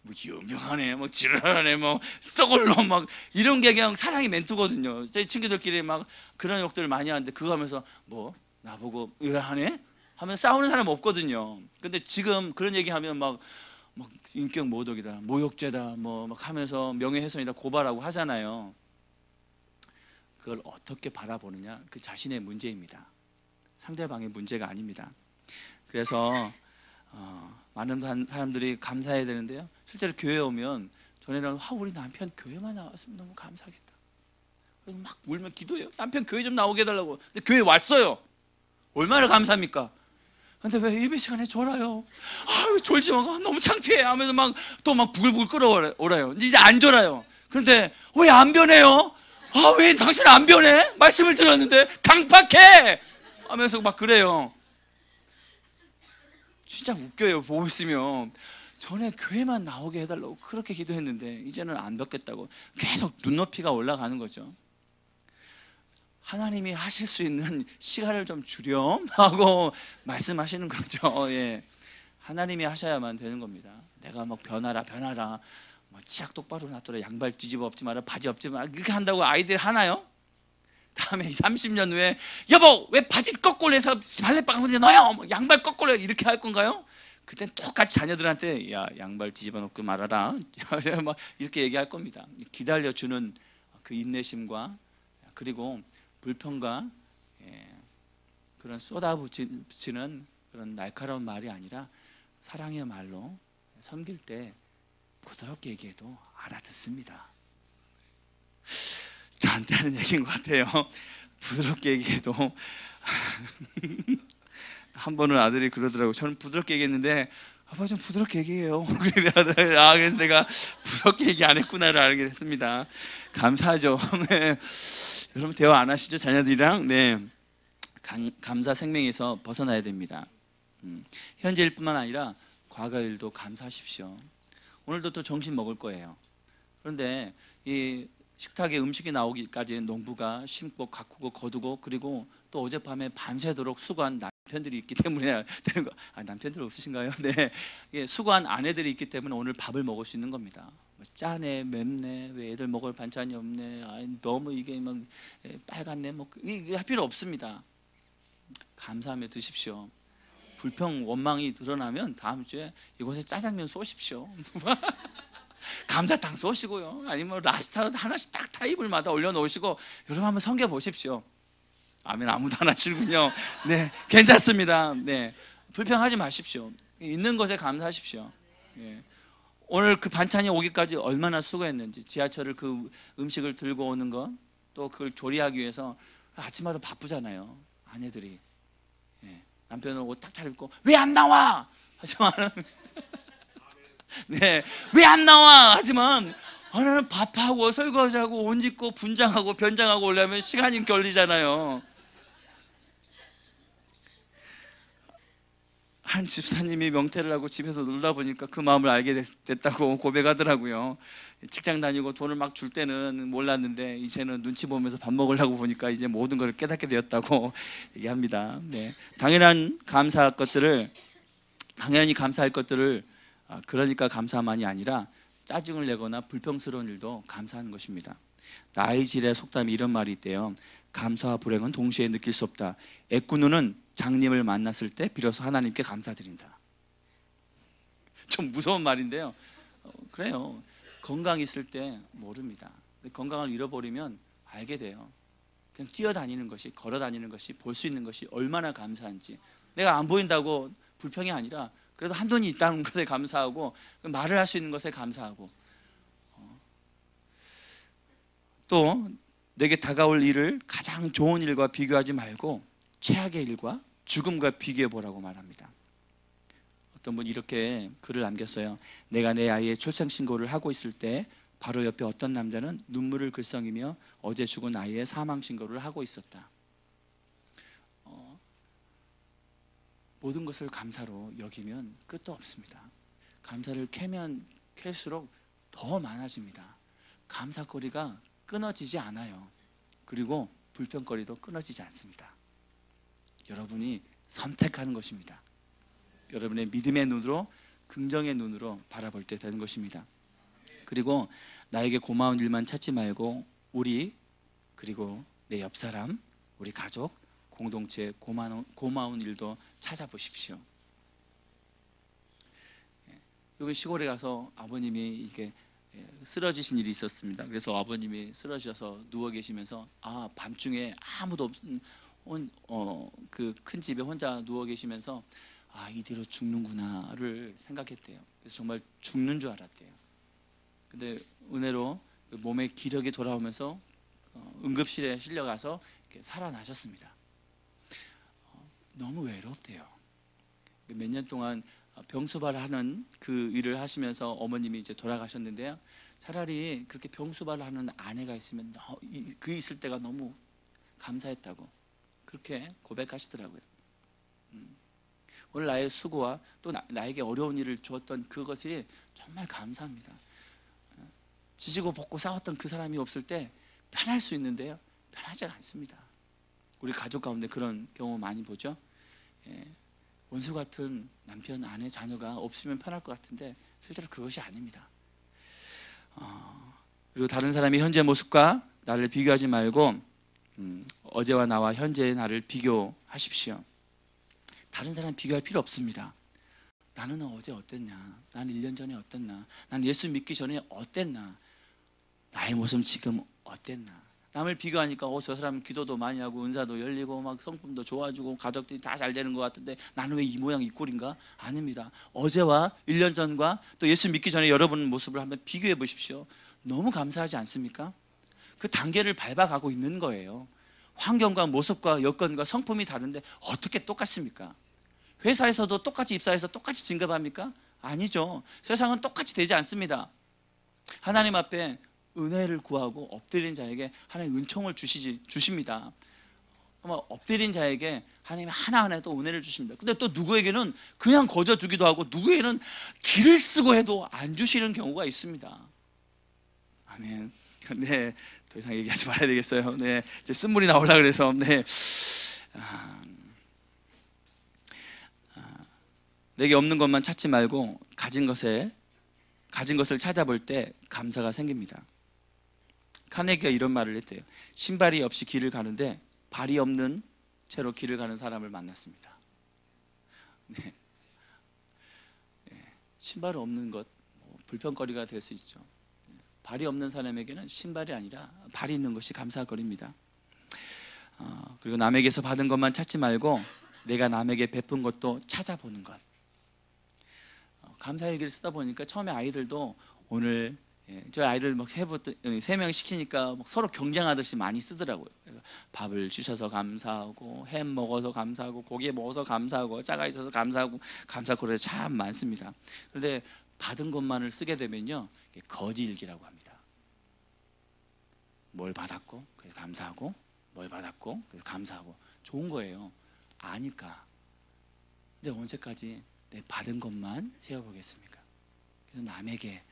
뭐 유명하네, 뭐 지랄하네, 뭐 썩을로 막 이런 게 그냥 사랑의 멘트거든요. 저희 친구들끼리 막 그런 욕들을 많이 하는데 그거 하면서 뭐 나보고 이러하네 하면 싸우는 사람 없거든요. 근데 지금 그런 얘기하면 막 인격 모독이다, 모욕죄다, 뭐 막 하면서 명예훼손이다 고발하고 하잖아요. 그걸 어떻게 바라보느냐, 그 자신의 문제입니다. 상대방의 문제가 아닙니다. 그래서 많은 사람들이 감사해야 되는데요, 실제로 교회에 오면 전에는 우리 남편 교회만 나왔으면 너무 감사하겠다. 그래서 막 울면 기도해요. 남편 교회 좀 나오게 해달라고. 근데 교회 왔어요. 얼마나 감사합니까? 근데 왜 예배 시간에 졸아요? 왜 졸지 마, 너무 창피해 하면서 또 부글부글 끓어오라요. 이제 안 졸아요. 그런데 왜 안 변해요? 왜 당신 안 변해? 말씀을 들었는데 강팍해 하면서 막 그래요. 진짜 웃겨요. 보고 있으면 전에 교회만 나오게 해달라고 그렇게 기도했는데 이제는 안 받겠다고 계속 눈높이가 올라가는 거죠. 하나님이 하실 수 있는 시간을 좀 주렴 하고 말씀하시는 거죠. 하나님이 하셔야만 되는 겁니다. 내가 변하라 치약 똑바로 놔둬라, 양발 뒤집어 엎지 마라, 바지 엎지 마라, 그렇게 한다고 아이들이 하나요? 다음에 30년 후에 여보 왜 바지 거꾸로 해서 발레방울에 넣어요, 양발 거꾸로 해요, 이렇게 할 건가요? 그땐 똑같이 자녀들한테 야 양발 뒤집어 놓고 말아라 이렇게 얘기할 겁니다. 기다려주는 그 인내심과 그리고 불평과 그런 쏟아부치는 그런 날카로운 말이 아니라 사랑의 말로 섬길 때 부드럽게 얘기해도 알아듣습니다. 저한테 하는 얘기인 것 같아요. 부드럽게 얘기해도 한 번은 아들이 그러더라고요. 저는 부드럽게 얘기했는데 아빠 좀 부드럽게 얘기해요. 그래서 내가 부드럽게 얘기 안 했구나를 알게 됐습니다. 감사하죠. 여러분 대화 안 하시죠? 자녀들이랑? 감사 생명에서 벗어나야 됩니다. 현재 일뿐만 아니라 과거 일도 감사하십시오. 오늘도 또 점심 먹을 거예요. 그런데 이 식탁에 음식이 나오기까지 농부가 심고 가꾸고 거두고 그리고 또 어젯밤에 밤새도록 수고한 남편들이 있기 때문에 되는 거. 남편들 없으신가요? 수고한 아내들이 있기 때문에 오늘 밥을 먹을 수 있는 겁니다. 짜네, 맵네, 왜 애들 먹을 반찬이 없네, 너무 이게 빨갛네, 이게 할 필요 없습니다. 감사하며 드십시오. 불평 원망이 드러나면 다음 주에 이곳에 짜장면 쏘십시오. 감자탕 쏘시고요, 아니면 랍스터 하나씩 딱 타이블마다 올려놓으시고 여러분 한번 섬겨 보십시오. 아멘. 아무도 안 하시군요. 괜찮습니다. 불평하지 마십시오. 있는 것에 감사하십시오. 오늘 그 반찬이 오기까지 얼마나 수고했는지, 지하철을 그 음식을 들고 오는 것, 또 그걸 조리하기 위해서 아침마다 바쁘잖아요. 아내들이 남편은 옷 딱 차려입고 왜 안 나와? 하지만 왜 안 나와? 하지만 나는 밥하고 설거지하고 옷 입고 분장하고 변장하고 오려면 시간이 걸리잖아요. 한 집사님이 명태를 하고 집에서 놀다 보니까 그 마음을 알게 됐다고 고백하더라고요. 직장 다니고 돈을 막 줄 때는 몰랐는데 이제는 눈치 보면서 밥 먹으려고 보니까 이제 모든 걸 깨닫게 되었다고 얘기합니다. 당연히 감사할 것들을 그러니까 감사만이 아니라 짜증을 내거나 불평스러운 일도 감사하는 것입니다. 나이질의 속담에 이런 말이 있대요. 감사와 불행은 동시에 느낄 수 없다. 애꾸누는 장님을 만났을 때 비로소 하나님께 감사드린다. 좀 무서운 말인데요. 그래요. 건강 있을 때 모릅니다. 건강을 잃어버리면 알게 돼요. 그냥 뛰어다니는 것이, 걸어다니는 것이, 볼 수 있는 것이 얼마나 감사한지. 내가 안 보인다고 불평이 아니라 그래도 한눈이 있다는 것에 감사하고 말을 할 수 있는 것에 감사하고 또 내게 다가올 일을 가장 좋은 일과 비교하지 말고 최악의 일과 죽음과 비교해 보라고 말합니다. 어떤 분이 이렇게 글을 남겼어요. 내가 내 아이의 출생 신고를 하고 있을 때 바로 옆에 어떤 남자는 눈물을 글썽이며 어제 죽은 아이의 사망 신고를 하고 있었다. 모든 것을 감사로 여기면 끝도 없습니다. 감사를 캐면 캘수록 더 많아집니다. 감사거리가 끊어지지 않아요. 그리고 불평거리도 끊어지지 않습니다. 여러분이 선택하는 것입니다. 여러분의 믿음의 눈으로, 긍정의 눈으로 바라볼 때 되는 것입니다. 그리고 나에게 고마운 일만 찾지 말고 우리, 그리고 내 옆 사람, 우리 가족, 공동체의 고마운 일도 찾아보십시오. 여기 시골에 가서 아버님이 이게 쓰러지신 일이 있었습니다. 그래서 아버님이 쓰러져서 누워 계시면서 밤중에 아무도 없는 그 큰 집에 혼자 누워 계시면서 이대로 죽는구나를 생각했대요. 그래서 정말 죽는 줄 알았대요. 근데 은혜로 몸의 기력이 돌아오면서 응급실에 실려가서 이렇게 살아나셨습니다. 너무 외롭대요. 몇 년 동안 병수발하는 그 일을 하시면서 어머님이 이제 돌아가셨는데요. 차라리 그렇게 병수발을 하는 아내가 있으면 그 있을 때가 너무 감사했다고 그렇게 고백하시더라고요. 오늘 나의 수고와 또 나에게 어려운 일을 주었던 그것이 정말 감사합니다. 지지고 볶고 싸웠던 그 사람이 없을 때 편할 수 있는데요, 편하지가 않습니다. 우리 가족 가운데 그런 경우 많이 보죠. 원수 같은 남편, 아내, 자녀가 없으면 편할 것 같은데 실제로 그것이 아닙니다. 그리고 다른 사람의 현재 모습과 나를 비교하지 말고 어제와 나와 현재의 나를 비교하십시오. 다른 사람 비교할 필요 없습니다. 나는 어제 어땠냐? 난 1년 전에 어땠나? 난 예수 믿기 전에 어땠나? 나의 모습 지금 어땠나? 남을 비교하니까 저 사람은 기도도 많이 하고 은사도 열리고 막 성품도 좋아지고 가족들이 다 잘 되는 것 같은데 나는 왜 이 모양 이 꼴인가? 아닙니다. 어제와 1년 전과 또 예수 믿기 전에 여러분 모습을 한번 비교해 보십시오. 너무 감사하지 않습니까? 그 단계를 밟아가고 있는 거예요. 환경과 모습과 여건과 성품이 다른데 어떻게 똑같습니까? 회사에서도 똑같이 입사해서 똑같이 진급합니까? 아니죠. 세상은 똑같이 되지 않습니다. 하나님 앞에 은혜를 구하고 엎드린 자에게 하나님 은총을 주십니다. 엎드린 자에게 하나님이 하나하나 또 은혜를 주십니다. 근데 또 누구에게는 그냥 거저 주기도 하고 누구에게는 길을 쓰고 해도 안 주시는 경우가 있습니다. 아멘. 네, 더 이상 얘기하지 말아야 되겠어요. 네, 이제 쓴물이 나오려고 그래서 네. 내게 없는 것만 찾지 말고 가진 것을 찾아볼 때 감사가 생깁니다. 카네기가 이런 말을 했대요. 신발이 없이 길을 가는데 발이 없는 채로 길을 가는 사람을 만났습니다. 네. 신발 없는 것 불평거리가 될 수 있죠. 발이 없는 사람에게는 신발이 아니라 발이 있는 것이 감사거리입니다. 그리고 남에게서 받은 것만 찾지 말고 내가 남에게 베푼 것도 찾아보는 것. 감사 얘기를 쓰다 보니까 처음에 아이들도 오늘 저희 아이들 막 3명 시키니까 서로 경쟁하듯이 많이 쓰더라고요. 그래서 밥을 주셔서 감사하고 햄 먹어서 감사하고 고기 먹어서 감사하고 짜가 있어서 감사하고 감사거리가 참 많습니다. 그런데 받은 것만을 쓰게 되면요 거지일기라고 합니다. 뭘 받았고 그래서 감사하고 뭘 받았고 그래서 감사하고 좋은 거예요. 아니까. 근데 언제까지 내 받은 것만 세어보겠습니까? 그래서 남에게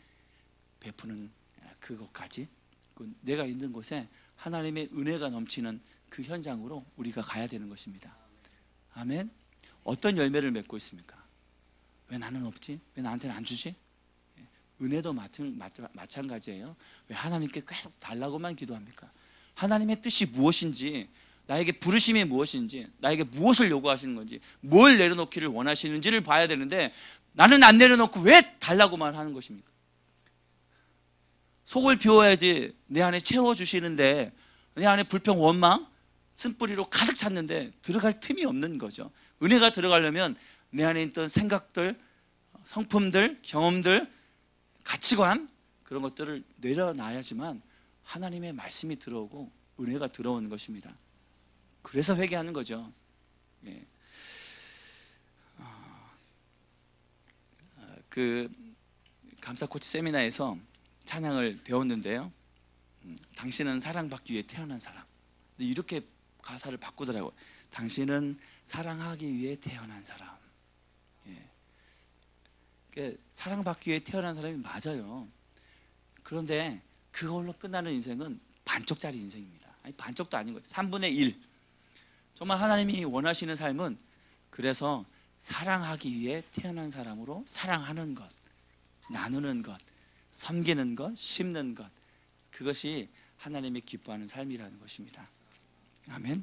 베푸는 그것까지 내가 있는 곳에 하나님의 은혜가 넘치는 그 현장으로 우리가 가야 되는 것입니다. 아멘. 어떤 열매를 맺고 있습니까? 왜 나는 없지? 왜 나한테는 안 주지? 은혜도 마찬가지예요. 왜 하나님께 계속 달라고만 기도합니까? 하나님의 뜻이 무엇인지, 나에게 부르심이 무엇인지, 나에게 무엇을 요구하시는 건지, 뭘 내려놓기를 원하시는지를 봐야 되는데 나는 안 내려놓고 왜 달라고만 하는 것입니까? 속을 비워야지 내 안에 채워주시는데 내 안에 불평, 원망, 쓴뿌리로 가득 찼는데 들어갈 틈이 없는 거죠. 은혜가 들어가려면 내 안에 있던 생각들, 성품들, 경험들, 가치관 그런 것들을 내려놔야지만 하나님의 말씀이 들어오고 은혜가 들어오는 것입니다. 그래서 회개하는 거죠. 예. 그 감사 코치 세미나에서 찬양을 배웠는데요. 당신은 사랑받기 위해 태어난 사람. 이렇게 가사를 바꾸더라고요. 당신은 사랑하기 위해 태어난 사람. 예. 사랑받기 위해 태어난 사람이 맞아요. 그런데 그걸로 끝나는 인생은 반쪽짜리 인생입니다. 아니, 반쪽도 아닌 거예요. 3분의 1. 정말 하나님이 원하시는 삶은 그래서 사랑하기 위해 태어난 사람으로 사랑하는 것, 나누는 것, 섬기는 것, 심는 것, 그것이 하나님이 기뻐하는 삶이라는 것입니다. 아멘.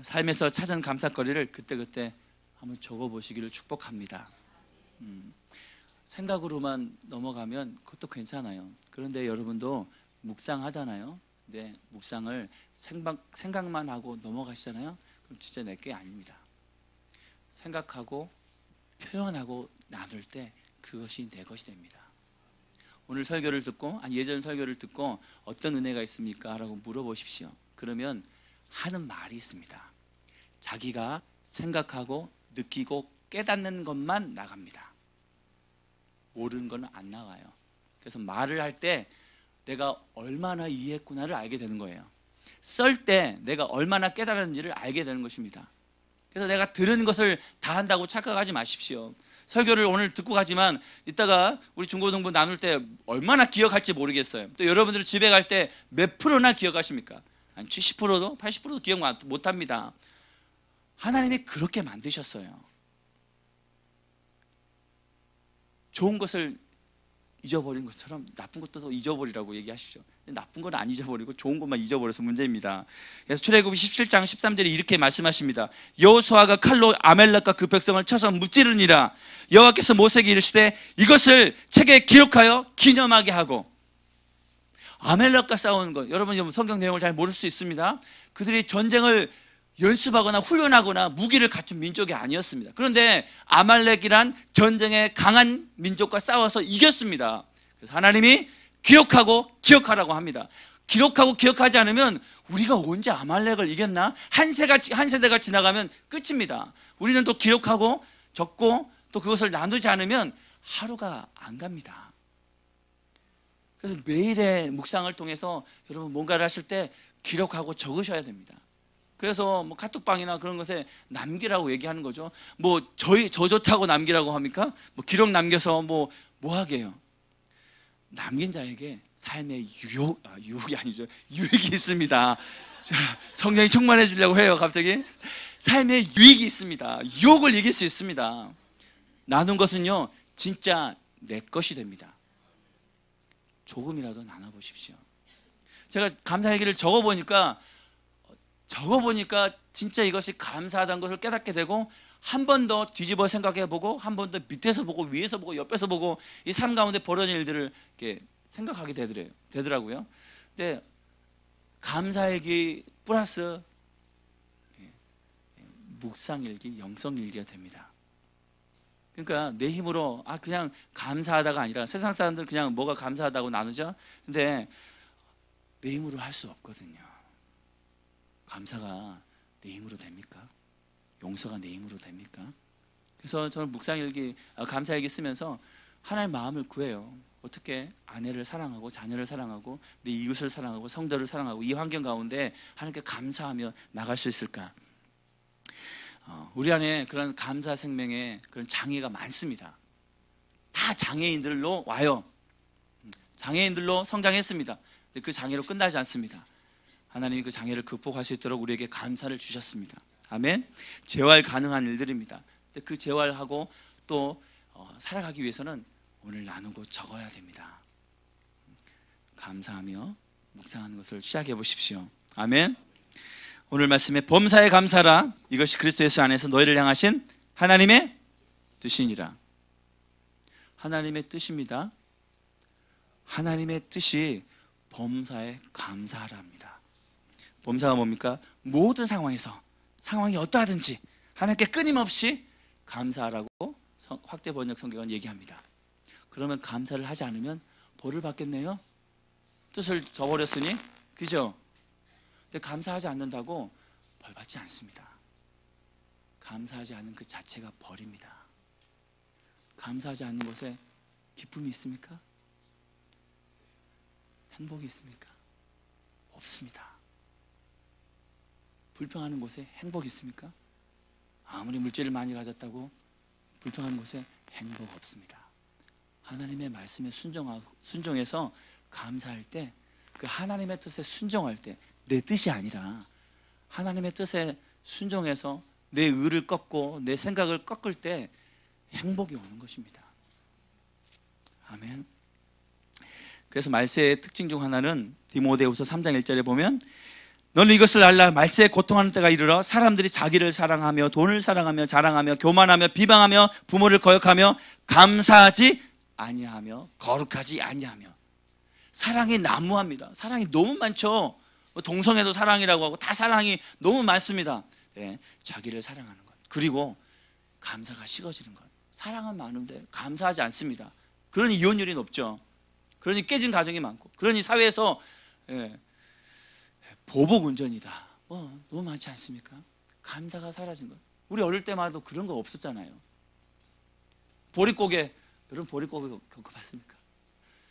삶에서 찾은 감사거리를 그때그때 한번 적어보시기를 축복합니다. 생각으로만 넘어가면 그것도 괜찮아요. 그런데 여러분도 묵상하잖아요. 근데 묵상을 생각만 하고 넘어가시잖아요. 그럼 진짜 내게 아닙니다. 생각하고 표현하고 나눌 때 그것이 내 것이 됩니다. 오늘 설교를 듣고 예전 설교를 듣고 어떤 은혜가 있습니까? 라고 물어보십시오. 그러면 하는 말이 있습니다. 자기가 생각하고 느끼고 깨닫는 것만 나갑니다. 모르는 건 안 나가요. 그래서 말을 할 때 내가 얼마나 이해했구나를 알게 되는 거예요. 썰 때 내가 얼마나 깨달았는지를 알게 되는 것입니다. 그래서 내가 들은 것을 다 한다고 착각하지 마십시오. 설교를 오늘 듣고 가지만 이따가 우리 중고등부 나눌 때 얼마나 기억할지 모르겠어요. 또 여러분들은 집에 갈 때 몇 프로나 기억하십니까? 한 70%도 80%도 기억 못합니다. 하나님이 그렇게 만드셨어요. 좋은 것을 잊어버린 것처럼 나쁜 것도 잊어버리라고 얘기하시죠. 나쁜 건 안 잊어버리고 좋은 것만 잊어버려서 문제입니다. 그래서 출애굽기 17장 13절에 이렇게 말씀하십니다. 여호수아가 칼로 아말렉과 그 백성을 쳐서 무찌르니라. 여호와께서 모세에게 이르시되 이것을 책에 기록하여 기념하게 하고. 아말렉과 싸우는 것, 여러분 성경 내용을 잘 모를 수 있습니다. 그들이 전쟁을 연습하거나 훈련하거나 무기를 갖춘 민족이 아니었습니다. 그런데 아말렉이란 전쟁에 강한 민족과 싸워서 이겼습니다. 그래서 하나님이 기록하고 기억하라고 합니다. 기록하고 기억하지 않으면 우리가 언제 아말렉을 이겼나? 한 세대가 지나가면 끝입니다. 우리는 또 기록하고 적고 또 그것을 나누지 않으면 하루가 안 갑니다. 그래서 매일의 묵상을 통해서 여러분 뭔가를 하실 때 기록하고 적으셔야 됩니다. 그래서 뭐 카톡방이나 그런 것에 남기라고 얘기하는 거죠. 뭐 저 좋다고 남기라고 합니까? 뭐 기록 남겨서 뭐 하게요. 남긴 자에게 삶의 유혹이 아니죠. 유익이 있습니다. 성령이 충만해지려고 해요. 갑자기 삶의 유익이 있습니다. 유혹을 이길 수 있습니다. 나눈 것은요 진짜 내 것이 됩니다. 조금이라도 나눠보십시오. 제가 감사일기를 적어보니까 진짜 이것이 감사하다는 것을 깨닫게 되고 한 번 더 뒤집어 생각해보고 한 번 더 밑에서 보고 위에서 보고 옆에서 보고 이 삶 가운데 벌어진 일들을 이렇게 생각하게 되더라고요. 근데 감사일기 플러스 묵상일기, 영성일기가 됩니다. 그러니까 내 힘으로 그냥 감사하다가 아니라 세상 사람들 그냥 뭐가 감사하다고 나누죠. 근데 내 힘으로 할 수 없거든요. 감사가 내 힘으로 됩니까? 용서가 내 힘으로 됩니까? 그래서 저는 감사일기 쓰면서 하나님의 마음을 구해요. 어떻게 아내를 사랑하고 자녀를 사랑하고 내 이웃을 사랑하고 성도를 사랑하고 이 환경 가운데 하나님께 감사하며 나갈 수 있을까? 우리 안에 그런 감사 생명의 그런 장애가 많습니다. 다 장애인들로 와요. 장애인들로 성장했습니다. 근데 그 장애로 끝나지 않습니다. 하나님이 그 장애를 극복할 수 있도록 우리에게 감사를 주셨습니다. 아멘. 재활 가능한 일들입니다. 근데 그 재활하고 또 살아가기 위해서는 오늘 나누고 적어야 됩니다. 감사하며 묵상하는 것을 시작해 보십시오. 아멘. 오늘 말씀에 범사에 감사라. 이것이 그리스도 예수 안에서 너희를 향하신 하나님의 뜻이니라. 하나님의 뜻입니다. 하나님의 뜻이 범사에 감사하랍니다. 범사가 뭡니까? 모든 상황에서 상황이 어떠하든지 하나님께 끊임없이 감사하라고 확대 번역 성경은 얘기합니다. 그러면 감사를 하지 않으면 벌을 받겠네요. 뜻을 저버렸으니, 그죠? 근데 감사하지 않는다고 벌 받지 않습니다. 감사하지 않은 그 자체가 벌입니다. 감사하지 않는 곳에 기쁨이 있습니까? 행복이 있습니까? 없습니다. 불평하는 곳에 행복이 있습니까? 아무리 물질을 많이 가졌다고 불평하는 곳에 행복 없습니다. 하나님의 말씀에 순종해서 감사할 때, 그 하나님의 뜻에 순종할 때, 내 뜻이 아니라 하나님의 뜻에 순종해서 내 의를 꺾고 내 생각을 꺾을 때 행복이 오는 것입니다. 아멘. 그래서 말세의 특징 중 하나는 디모데후서 3장 1절에 보면, 너는 이것을 알라. 말세에 고통하는 때가 이르러 사람들이 자기를 사랑하며 돈을 사랑하며 자랑하며 교만하며 비방하며 부모를 거역하며 감사하지 아니하며 거룩하지 아니하며. 사랑이 난무합니다. 사랑이 너무 많죠. 동성애도 사랑이라고 하고 다 사랑이 너무 많습니다. 네, 자기를 사랑하는 것, 그리고 감사가 식어지는 것. 사랑은 많은데 감사하지 않습니다. 그러니 이혼율이 높죠. 그러니 깨진 가정이 많고, 그러니 사회에서 보복운전이다 너무 많지 않습니까? 감사가 사라진 것. 우리 어릴 때마다 그런 거 없었잖아요. 보릿고개, 여러분 보릿고개 그거 봤습니까?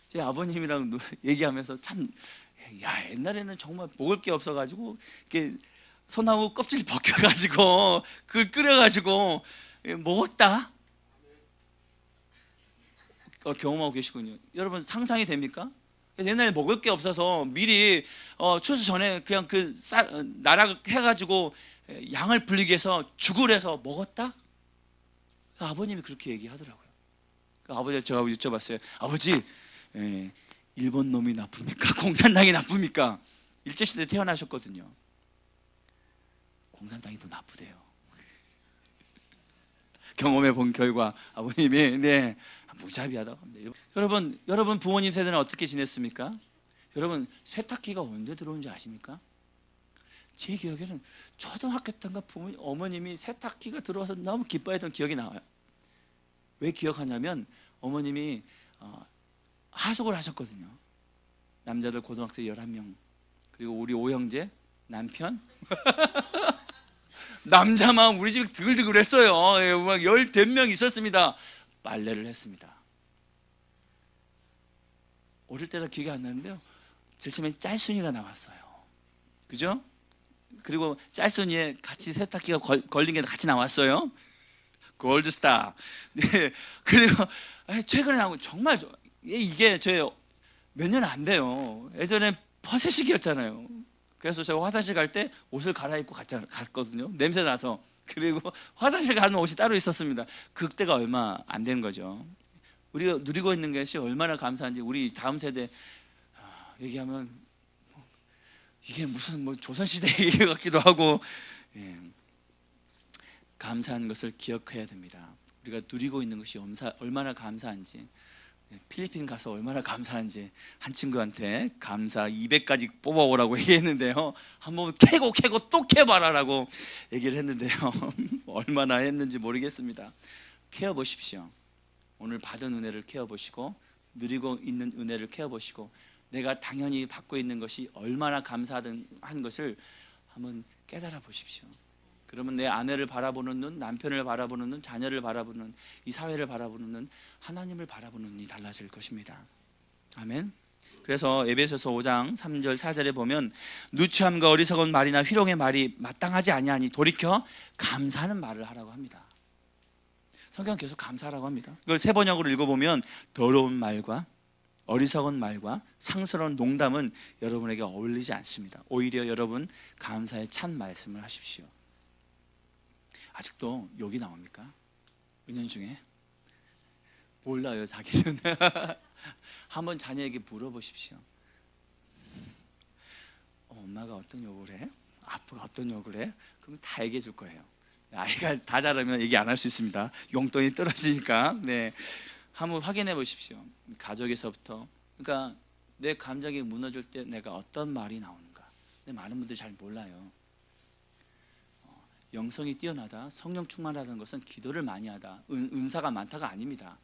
제 아버님이랑 얘기하면서 참, 야, 옛날에는 정말 먹을 게 없어가지고 이렇게 소나무 껍질 벗겨가지고 그걸 끓여가지고 먹었다. 경험하고 계시군요. 여러분 상상이 됩니까? 옛날에 먹을 게 없어서 미리 추수 전에 그냥 그 나락 해가지고 양을 불리기 위해서 죽을 해서 먹었다? 아버님이 그렇게 얘기하더라고요. 아버지, 제가 여쭤봤어요. 아버지, 일본 놈이 나쁩니까? 공산당이 나쁩니까? 일제시대에 태어나셨거든요. 공산당이 더 나쁘대요. 경험해 본 결과 아버님이 무자비하다고 합니다. 여러분 부모님 세대는 어떻게 지냈습니까? 여러분 세탁기가 언제 들어온지 아십니까? 제 기억에는 초등학교 때인가 어머님이 세탁기가 들어와서 너무 기뻐했던 기억이 나와요. 왜 기억하냐면 어머님이 하숙을 하셨거든요. 남자들 고등학생 11명, 그리고 우리 5형제 남편 남자만 우리 집에 드글드글 했어요. 막 10명 있었습니다. 빨래를 했습니다. 어릴 때라 기억이 안 나는데요, 제일 처음에 짤순이가 나왔어요. 그죠? 그리고 짤순이에 같이 세탁기가 걸린 게 같이 나왔어요. 골드스타. 네. 그리고 최근에 나온 거 정말 이게 저 몇 년 안 돼요. 예전에 퍼세식이었잖아요. 그래서 제가 화장실 갈 때 옷을 갈아입고 갔거든요. 냄새 나서. 그리고 화장실 가는 옷이 따로 있었습니다. 그때가 얼마 안 된 거죠. 우리가 누리고 있는 것이 얼마나 감사한지 우리 다음 세대 얘기하면 이게 무슨 조선시대 얘기 같기도 하고, 감사한 것을 기억해야 됩니다. 우리가 누리고 있는 것이 얼마나 감사한지, 필리핀 가서 얼마나 감사한지 한 친구한테 감사 200가지 뽑아오라고 얘기했는데요, 한번 캐고 또 캐봐라라고 얘기를 했는데요 얼마나 했는지 모르겠습니다. 캐어보십시오. 오늘 받은 은혜를 캐어보시고, 누리고 있는 은혜를 캐어보시고, 내가 당연히 받고 있는 것이 얼마나 감사한 것을 한번 깨달아 보십시오. 그러면 내 아내를 바라보는 눈, 남편을 바라보는 눈, 자녀를 바라보는 눈, 이 사회를 바라보는 눈, 하나님을 바라보는 눈이 달라질 것입니다. 아멘. 그래서 에베소서 5장 3절 4절에 보면, 누추함과 어리석은 말이나 희롱의 말이 마땅하지 아니하니 돌이켜 감사하는 말을 하라고 합니다. 성경은 계속 감사하라고 합니다. 이걸 세 번역으로 읽어보면, 더러운 말과 어리석은 말과 상스러운 농담은 여러분에게 어울리지 않습니다. 오히려 여러분 감사의 찬 말씀을 하십시오. 아직도 욕이 나옵니까? 은연중에? 몰라요, 자기는. 한번 자녀에게 물어보십시오. 엄마가 어떤 욕을 해? 아빠가 어떤 욕을 해? 그럼 다 얘기해 줄 거예요. 아이가 다 잘하면 얘기 안 할 수 있습니다. 용돈이 떨어지니까. 네, 한번 확인해 보십시오. 가족에서부터. 그러니까 내 감정이 무너질 때 내가 어떤 말이 나오는가. 근데 많은 분들이 잘 몰라요. 영성이 뛰어나다, 성령 충만하다는 것은 기도를 많이 하다, 은사가 많다가 아닙니다.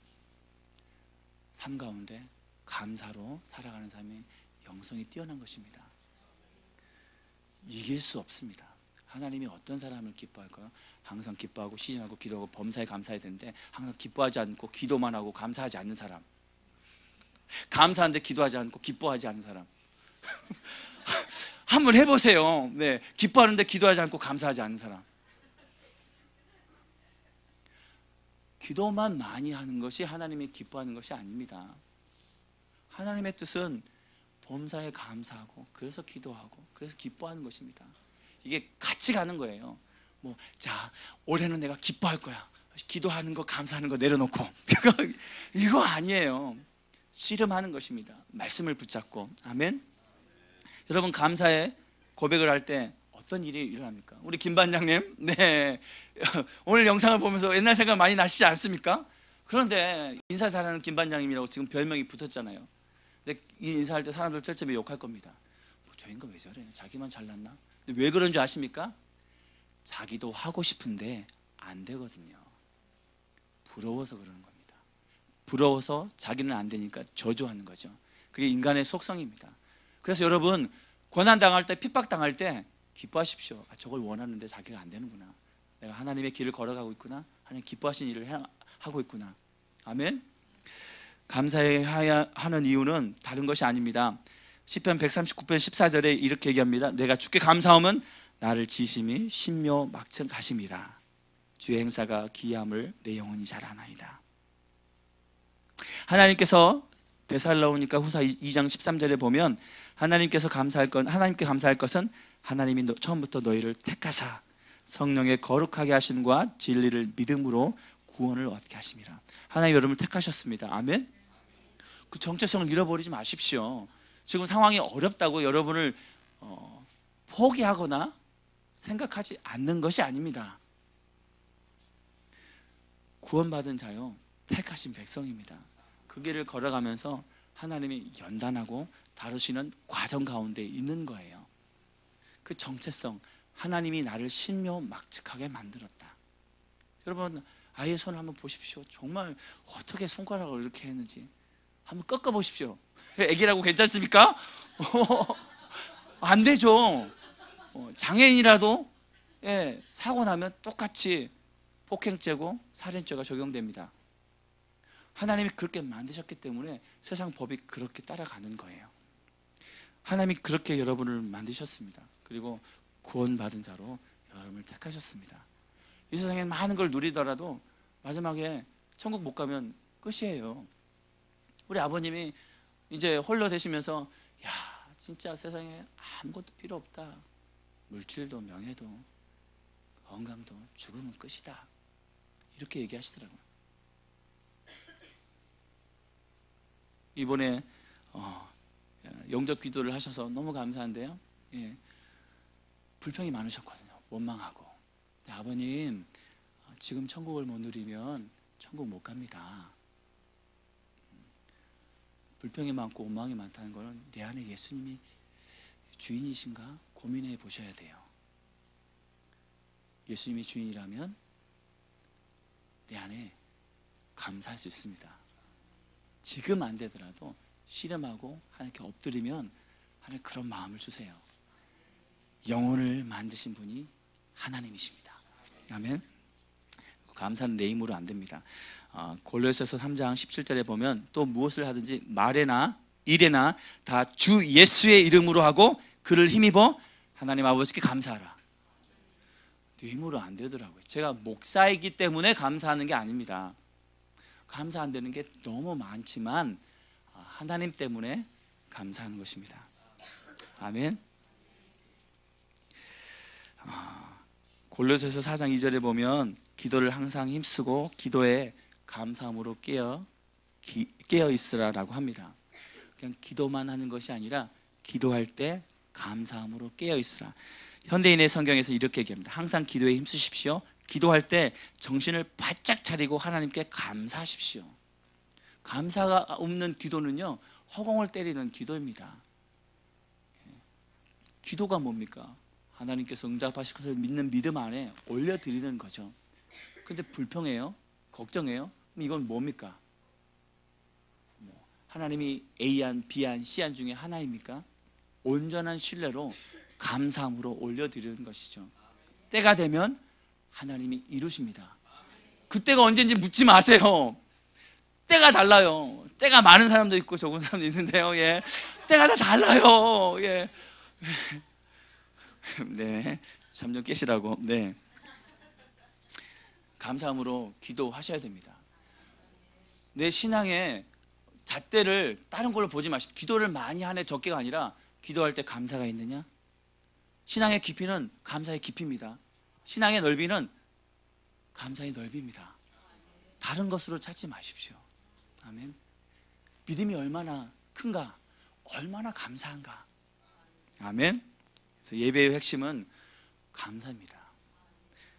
삶 가운데 감사로 살아가는 삶이 영성이 뛰어난 것입니다. 이길 수 없습니다. 하나님이 어떤 사람을 기뻐할까요? 항상 기뻐하고 시진하고 기도하고 범사에 감사해야 되는데 항상 기뻐하지 않고 기도만 하고 감사하지 않는 사람, 감사한데 기도하지 않고 기뻐하지 않는 사람. 한번 해보세요. 네, 기뻐하는데 기도하지 않고 감사하지 않는 사람. 기도만 많이 하는 것이 하나님이 기뻐하는 것이 아닙니다. 하나님의 뜻은 범사에 감사하고 그래서 기도하고 그래서 기뻐하는 것입니다. 이게 같이 가는 거예요. 뭐, 자, 올해는 내가 기뻐할 거야. 기도하는 거 감사하는 거 내려놓고 이거 아니에요. 씨름하는 것입니다. 말씀을 붙잡고. 아멘. 여러분, 감사의 고백을 할 때 어떤 일이 일어납니까? 우리 김 반장님, 네, 오늘 영상을 보면서 옛날 생각 많이 나시지 않습니까? 그런데 인사 잘하는 김 반장님이라고 지금 별명이 붙었잖아요. 근데 이 인사할 때 사람들 철저히 욕할 겁니다. 뭐, 저 인간 왜 저래? 자기만 잘났나? 근데 왜 그런 줄 아십니까? 자기도 하고 싶은데 안 되거든요. 부러워서 그러는 겁니다. 부러워서 자기는 안 되니까 저주하는 거죠. 그게 인간의 속성입니다. 그래서 여러분, 고난당할 때, 핍박당할 때 기뻐하십시오. 아, 저걸 원하는데 자기가 안 되는구나. 내가 하나님의 길을 걸어가고 있구나. 하나님 기뻐하신 일을 하고 있구나. 아멘. 감사해야 하는 이유는 다른 것이 아닙니다. 시편 139편 14절에 이렇게 얘기합니다. 내가 주께 감사함은 나를 지심이 신묘 막천 가심이라. 주의 행사가 기이함을 내 영혼이 잘 아나이다. 하나님께서 데살로니가 후서 2장 13절에 보면 하나님께 감사할 것은 하나님이 처음부터 너희를 택하사 성령의 거룩하게 하심과 진리를 믿음으로 구원을 얻게 하심이라. 하나님 여러분을 택하셨습니다. 아멘. 그 정체성을 잃어버리지 마십시오. 지금 상황이 어렵다고 여러분을 포기하거나 생각하지 않는 것이 아닙니다. 구원받은 자요, 택하신 백성입니다. 그 길을 걸어가면서 하나님이 연단하고 다루시는 과정 가운데 있는 거예요. 그 정체성, 하나님이 나를 신묘막측하게 만들었다. 여러분, 아이의 손을 한번 보십시오. 정말 어떻게 손가락을 이렇게 했는지 한번 꺾어 보십시오. 애기라고 괜찮습니까? 안 되죠. 장애인이라도 사고 나면 똑같이 폭행죄고 살인죄가 적용됩니다. 하나님이 그렇게 만드셨기 때문에 세상 법이 그렇게 따라가는 거예요. 하나님이 그렇게 여러분을 만드셨습니다. 그리고 구원받은 자로 여러분을 택하셨습니다. 이 세상에 많은 걸 누리더라도 마지막에 천국 못 가면 끝이에요. 우리 아버님이 이제 홀로 되시면서 야, 진짜 세상에 아무것도 필요 없다. 물질도 명예도 건강도 죽으면 끝이다. 이렇게 얘기하시더라고요. 이번에 영접 기도를 하셔서 너무 감사한데요. 예, 불평이 많으셨거든요. 원망하고. 근데 아버님, 지금 천국을 못 누리면 천국 못 갑니다. 불평이 많고 원망이 많다는 것은 내 안에 예수님이 주인이신가 고민해 보셔야 돼요. 예수님이 주인이라면 내 안에 감사할 수 있습니다. 지금 안 되더라도 씨름하고 하나님께 엎드리면 하나님 그런 마음을 주세요. 영혼을 만드신 분이 하나님이십니다. 아멘. 감사는 내 힘으로 안 됩니다. 골로새서 3장 17절에 보면 또 무엇을 하든지 말에나 일에나 다 주 예수의 이름으로 하고 그를 힘입어 하나님 아버지께 감사하라. 내 힘으로 안 되더라고요. 제가 목사이기 때문에 감사하는 게 아닙니다. 감사 안 되는 게 너무 많지만 하나님 때문에 감사하는 것입니다. 아멘. 골로새서 4장 2절에 보면 기도를 항상 힘쓰고 기도에 감사함으로 깨어 있으라라고 합니다. 그냥 기도만 하는 것이 아니라 기도할 때 감사함으로 깨어 있으라. 현대인의 성경에서 이렇게 얘기합니다. 항상 기도에 힘쓰십시오. 기도할 때 정신을 바짝 차리고 하나님께 감사하십시오. 감사가 없는 기도는요, 허공을 때리는 기도입니다. 기도가 뭡니까? 하나님께서 응답하실 것을 믿는 믿음 안에 올려드리는 거죠. 근데 불평해요? 걱정해요? 그럼 이건 뭡니까? 하나님이 A안, B안, C안 중에 하나입니까? 온전한 신뢰로 감사함으로 올려드리는 것이죠. 때가 되면 하나님이 이루십니다. 그때가 언제인지 묻지 마세요. 때가 달라요. 때가 많은 사람도 있고 적은 사람도 있는데요. 예. 때가 다 달라요. 예. 네. 잠 좀 깨시라고. 네. 감사함으로 기도하셔야 됩니다. 내 신앙의 잣대를 다른 걸로 보지 마십시오. 기도를 많이 하네 적게가 아니라 기도할 때 감사가 있느냐? 신앙의 깊이는 감사의 깊이입니다. 신앙의 넓이는 감사의 넓이입니다. 다른 것으로 찾지 마십시오. 아멘. 믿음이 얼마나 큰가, 얼마나 감사한가. 아멘. 그래서 예배의 핵심은 감사입니다.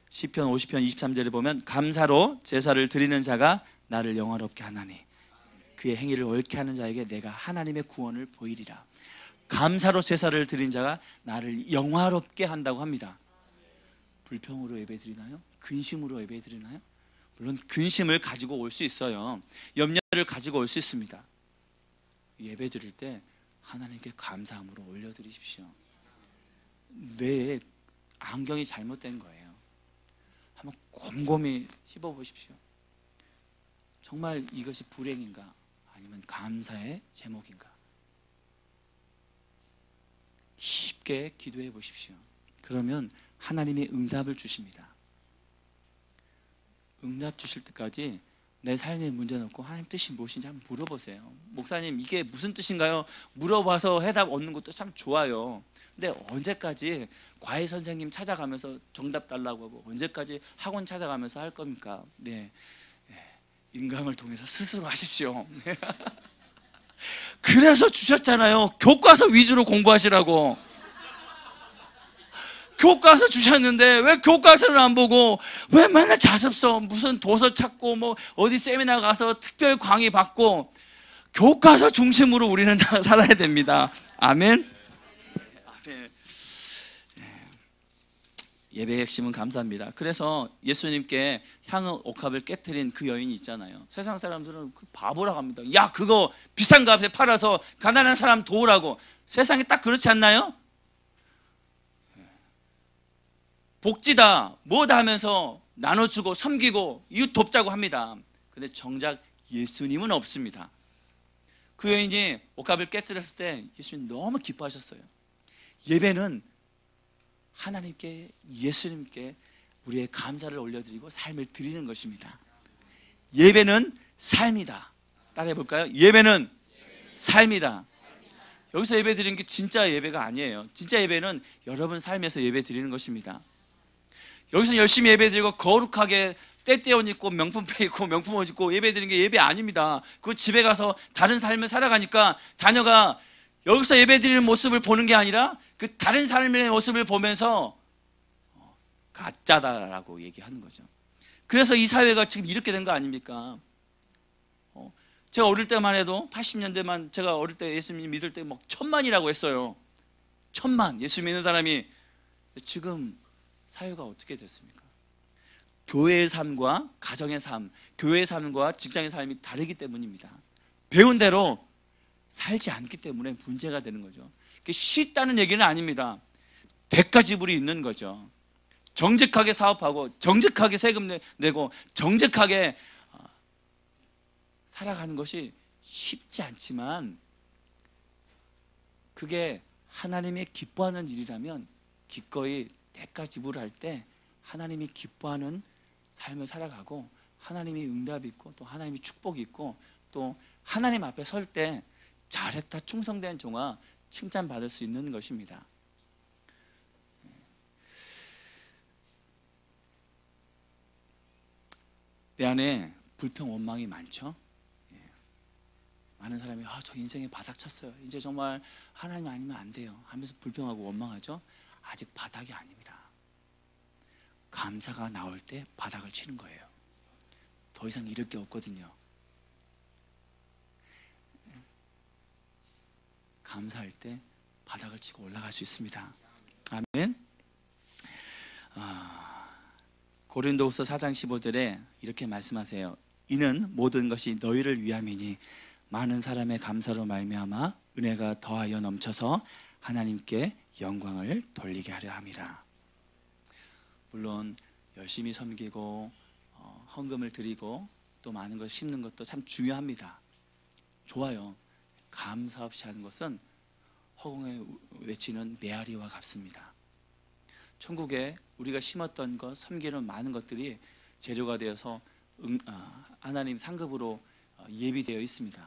시편 50편 23절에 보면 감사로 제사를 드리는 자가 나를 영화롭게 하나니 그의 행위를 옳게 하는 자에게 내가 하나님의 구원을 보이리라. 감사로 제사를 드린 자가 나를 영화롭게 한다고 합니다. 불평으로 예배드리나요? 근심으로 예배드리나요? 물론 근심을 가지고 올 수 있어요. 염려를 가지고 올 수 있습니다. 예배 드릴 때 하나님께 감사함으로 올려드리십시오. 내 안경이 잘못된 거예요. 한번 곰곰이 씹어보십시오. 정말 이것이 불행인가 아니면 감사의 제목인가? 깊게 기도해 보십시오. 그러면 하나님이 응답을 주십니다. 응답 주실 때까지 내 삶에 문제 놓고 하나님 뜻이 무엇인지 한번 물어보세요. 목사님 이게 무슨 뜻인가요? 물어봐서 해답 얻는 것도 참 좋아요. 근데 언제까지 과외 선생님 찾아가면서 정답 달라고 하고 언제까지 학원 찾아가면서 할 겁니까? 네, 인강을 통해서 스스로 하십시오. 그래서 주셨잖아요. 교과서 위주로 공부하시라고. 교과서 주셨는데 왜 교과서를 안 보고 왜 맨날 자습서 무슨 도서 찾고 뭐 어디 세미나 가서 특별 강의 받고 교과서 중심으로 우리는 살아야 됩니다. 아멘. 아멘. 예배의 핵심은 감사합니다. 그래서 예수님께 향후 옥합을 깨트린 그 여인이 있잖아요. 세상 사람들은 그 바보라고 합니다. 야 그거 비싼 값에 팔아서 가난한 사람 도우라고. 세상이 딱 그렇지 않나요? 복지다 뭐다 하면서 나눠주고 섬기고 이웃 돕자고 합니다. 근데 정작 예수님은 없습니다. 그 여인이 옥합을 깨뜨렸을 때 예수님 너무 기뻐하셨어요. 예배는 하나님께 예수님께 우리의 감사를 올려드리고 삶을 드리는 것입니다. 예배는 삶이다. 따라해 볼까요? 예배는 삶이다. 여기서 예배 드리는 게 진짜 예배가 아니에요. 진짜 예배는 여러분 삶에서 예배 드리는 것입니다. 여기서 열심히 예배 드리고 거룩하게 때때 옷 입고 명품백 입고 명품 옷 입고 예배 드리는 게 예배 아닙니다. 그 집에 가서 다른 삶을 살아가니까 자녀가 여기서 예배 드리는 모습을 보는 게 아니라 그 다른 삶의 모습을 보면서 가짜다라고 얘기하는 거죠. 그래서 이 사회가 지금 이렇게 된 거 아닙니까? 제가 어릴 때만 해도 80년대만 제가 어릴 때 예수님 믿을 때 막 1000만이라고 했어요. 1000만 예수 믿는 사람이. 지금 사회가 어떻게 됐습니까? 교회의 삶과 가정의 삶, 교회의 삶과 직장의 삶이 다르기 때문입니다. 배운 대로 살지 않기 때문에 문제가 되는 거죠. 쉽다는 얘기는 아닙니다. 대가 지불이 있는 거죠. 정직하게 사업하고 정직하게 세금 내고 정직하게 살아가는 것이 쉽지 않지만 그게 하나님이 기뻐하는 일이라면 기꺼이 대가 지불할 때 하나님이 기뻐하는 삶을 살아가고 하나님이 응답이 있고 또 하나님이 축복이 있고 또 하나님 앞에 설 때 잘했다 충성된 종아 칭찬받을 수 있는 것입니다. 내 안에 불평 원망이 많죠. 많은 사람이 저 인생에 바닥 쳤어요. 이제 정말 하나님 아니면 안 돼요 하면서 불평하고 원망하죠. 아직 바닥이 아닙니다. 감사가 나올 때 바닥을 치는 거예요. 더 이상 잃을 게 없거든요. 감사할 때 바닥을 치고 올라갈 수 있습니다. 아멘. 고린도후서 4장 15절에 이렇게 말씀하세요. 이는 모든 것이 너희를 위함이니 많은 사람의 감사로 말미암아 은혜가 더하여 넘쳐서 하나님께 영광을 돌리게 하려 함이라. 물론 열심히 섬기고 헌금을 드리고 또 많은 걸 심는 것도 참 중요합니다. 좋아요. 감사 없이 하는 것은 허공에 외치는 메아리와 같습니다. 천국에 우리가 심었던 것, 섬기는 많은 것들이 재료가 되어서 하나님 상급으로 예비되어 있습니다.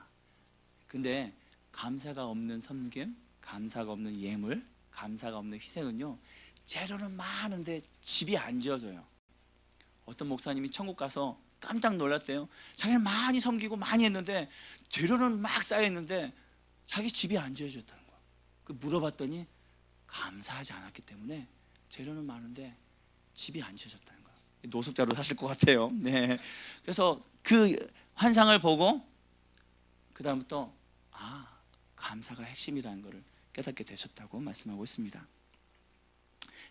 근데 감사가 없는 섬김, 감사가 없는 예물, 감사가 없는 희생은요, 재료는 많은데 집이 안 지어져요. 어떤 목사님이 천국 가서 깜짝 놀랐대요. 자기는 많이 섬기고 많이 했는데 재료는 막 쌓여있는데 자기 집이 안 지어졌다는 거예요. 그 물어봤더니 감사하지 않았기 때문에 재료는 많은데 집이 안 지어졌다는 거예요. 노숙자로 사실 것 같아요. 네. 그래서 그 환상을 보고 그 다음부터 감사가 핵심이라는 것을 깨닫게 되셨다고 말씀하고 있습니다.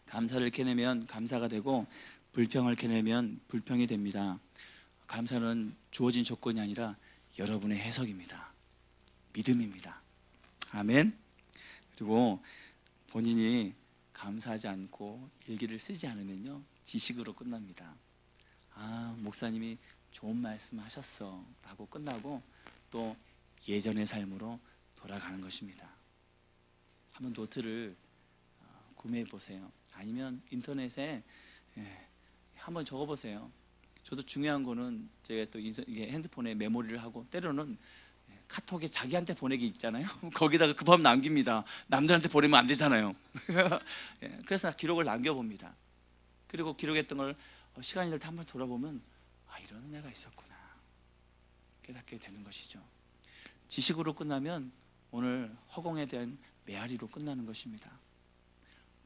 감사를 캐내면 감사가 되고 불평을 캐내면 불평이 됩니다. 감사는 주어진 조건이 아니라 여러분의 해석입니다. 믿음입니다. 아멘. 그리고 본인이 감사하지 않고 일기를 쓰지 않으면요, 지식으로 끝납니다. 목사님이 좋은 말씀 하셨어 라고 끝나고 또 예전의 삶으로 돌아가는 것입니다. 한번 노트를 구매해 보세요. 아니면 인터넷에 한번 적어 보세요. 저도 중요한 거는 제가 또 이게 핸드폰에 메모리를 하고 때로는 카톡에 자기한테 보내기 있잖아요. 거기다가 급하면 남깁니다. 남들한테 보내면 안 되잖아요. 그래서 기록을 남겨봅니다. 그리고 기록했던 걸 시간이 될 때 한번 돌아보면 이런 은혜가 있었구나 깨닫게 되는 것이죠. 지식으로 끝나면 오늘 허공에 대한 메아리로 끝나는 것입니다.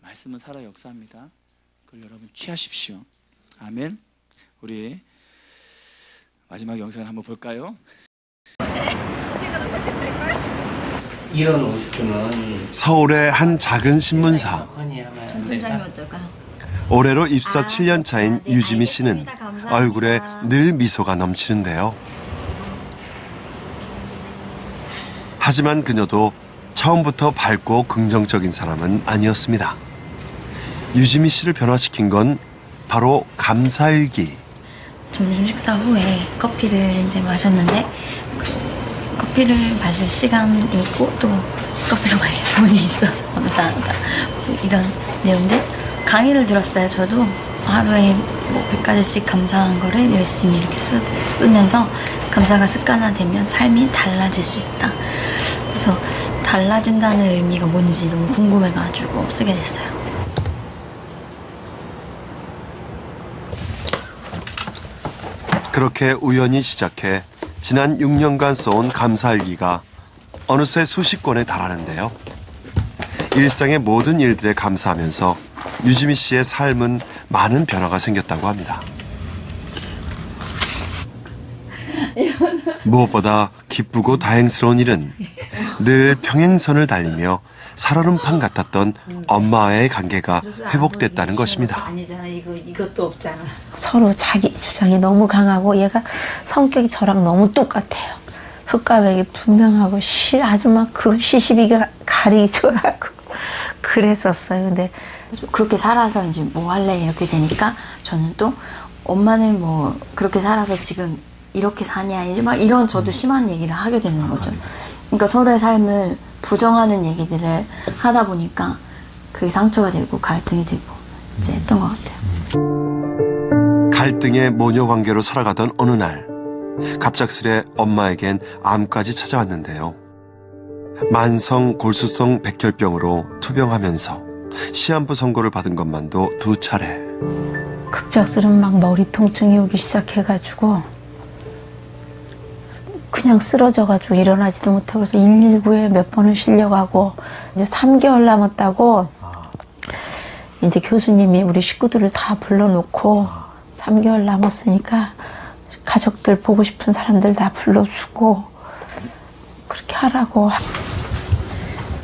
말씀은 살아 역사합니다. 그걸 여러분 취하십시오. 아멘. 우리 마지막 영상을 한번 볼까요? 이런 50분은 서울의 한 작은 신문사. 전 팀장님 어떨까요? 올해로 입사 7년 차인 유지미 씨는 얼굴에 늘 미소가 넘치는데요. 하지만 그녀도 처음부터 밝고 긍정적인 사람은 아니었습니다. 유지미 씨를 변화시킨 건 바로 감사일기. 점심 식사 후에 커피를 이제 마셨는데 커피를 마실 시간이 있고 또 커피를 마실 돈이 있어서 감사하다 이런 내용들 강의를 들었어요. 저도 하루에 100가지씩 감사한 거를 열심히 이렇게 쓰면서 감사가 습관화되면 삶이 달라질 수 있다. 그래서 달라진다는 의미가 뭔지 너무 궁금해가지고 쓰게 됐어요. 그렇게 우연히 시작해 지난 6년간 써온 감사일기가 어느새 수십 권에 달하는데요. 일상의 모든 일들에 감사하면서 유지미 씨의 삶은 많은 변화가 생겼다고 합니다. 무엇보다 기쁘고 다행스러운 일은 늘 평행선을 달리며 살얼음판 같았던 엄마와의 관계가 회복됐다는 것입니다. 아니잖아. 이것도 없잖아. 서로 자기 주장이 너무 강하고 얘가 성격이 저랑 너무 똑같아요. 흑과백이 분명하고 아주 막 그 시시비가 가리기 좋아하고 그랬었어요. 근데 그렇게 살아서 이제 뭐 할래 이렇게 되니까 저는 또 엄마는 뭐 그렇게 살아서 지금 이렇게 사냐 이제 막 이런 저도 심한 얘기를 하게 되는 거죠. 그러니까 서로의 삶을 부정하는 얘기들을 하다 보니까 그게 상처가 되고 갈등이 되고 이제 했던 것 같아요. 갈등의 모녀 관계로 살아가던 어느 날 갑작스레 엄마에겐 암까지 찾아왔는데요. 만성 골수성 백혈병으로 투병하면서 시한부 선고를 받은 것만도 2차례. 급작스런 막 머리 통증이 오기 시작해가지고 그냥 쓰러져가지고 일어나지도 못하고 그래서 119에 몇 번을 실려가고 이제 3개월 남았다고 이제 교수님이 우리 식구들을 다 불러놓고 3개월 남았으니까 가족들 보고 싶은 사람들 다 불러주고 그렇게 하라고.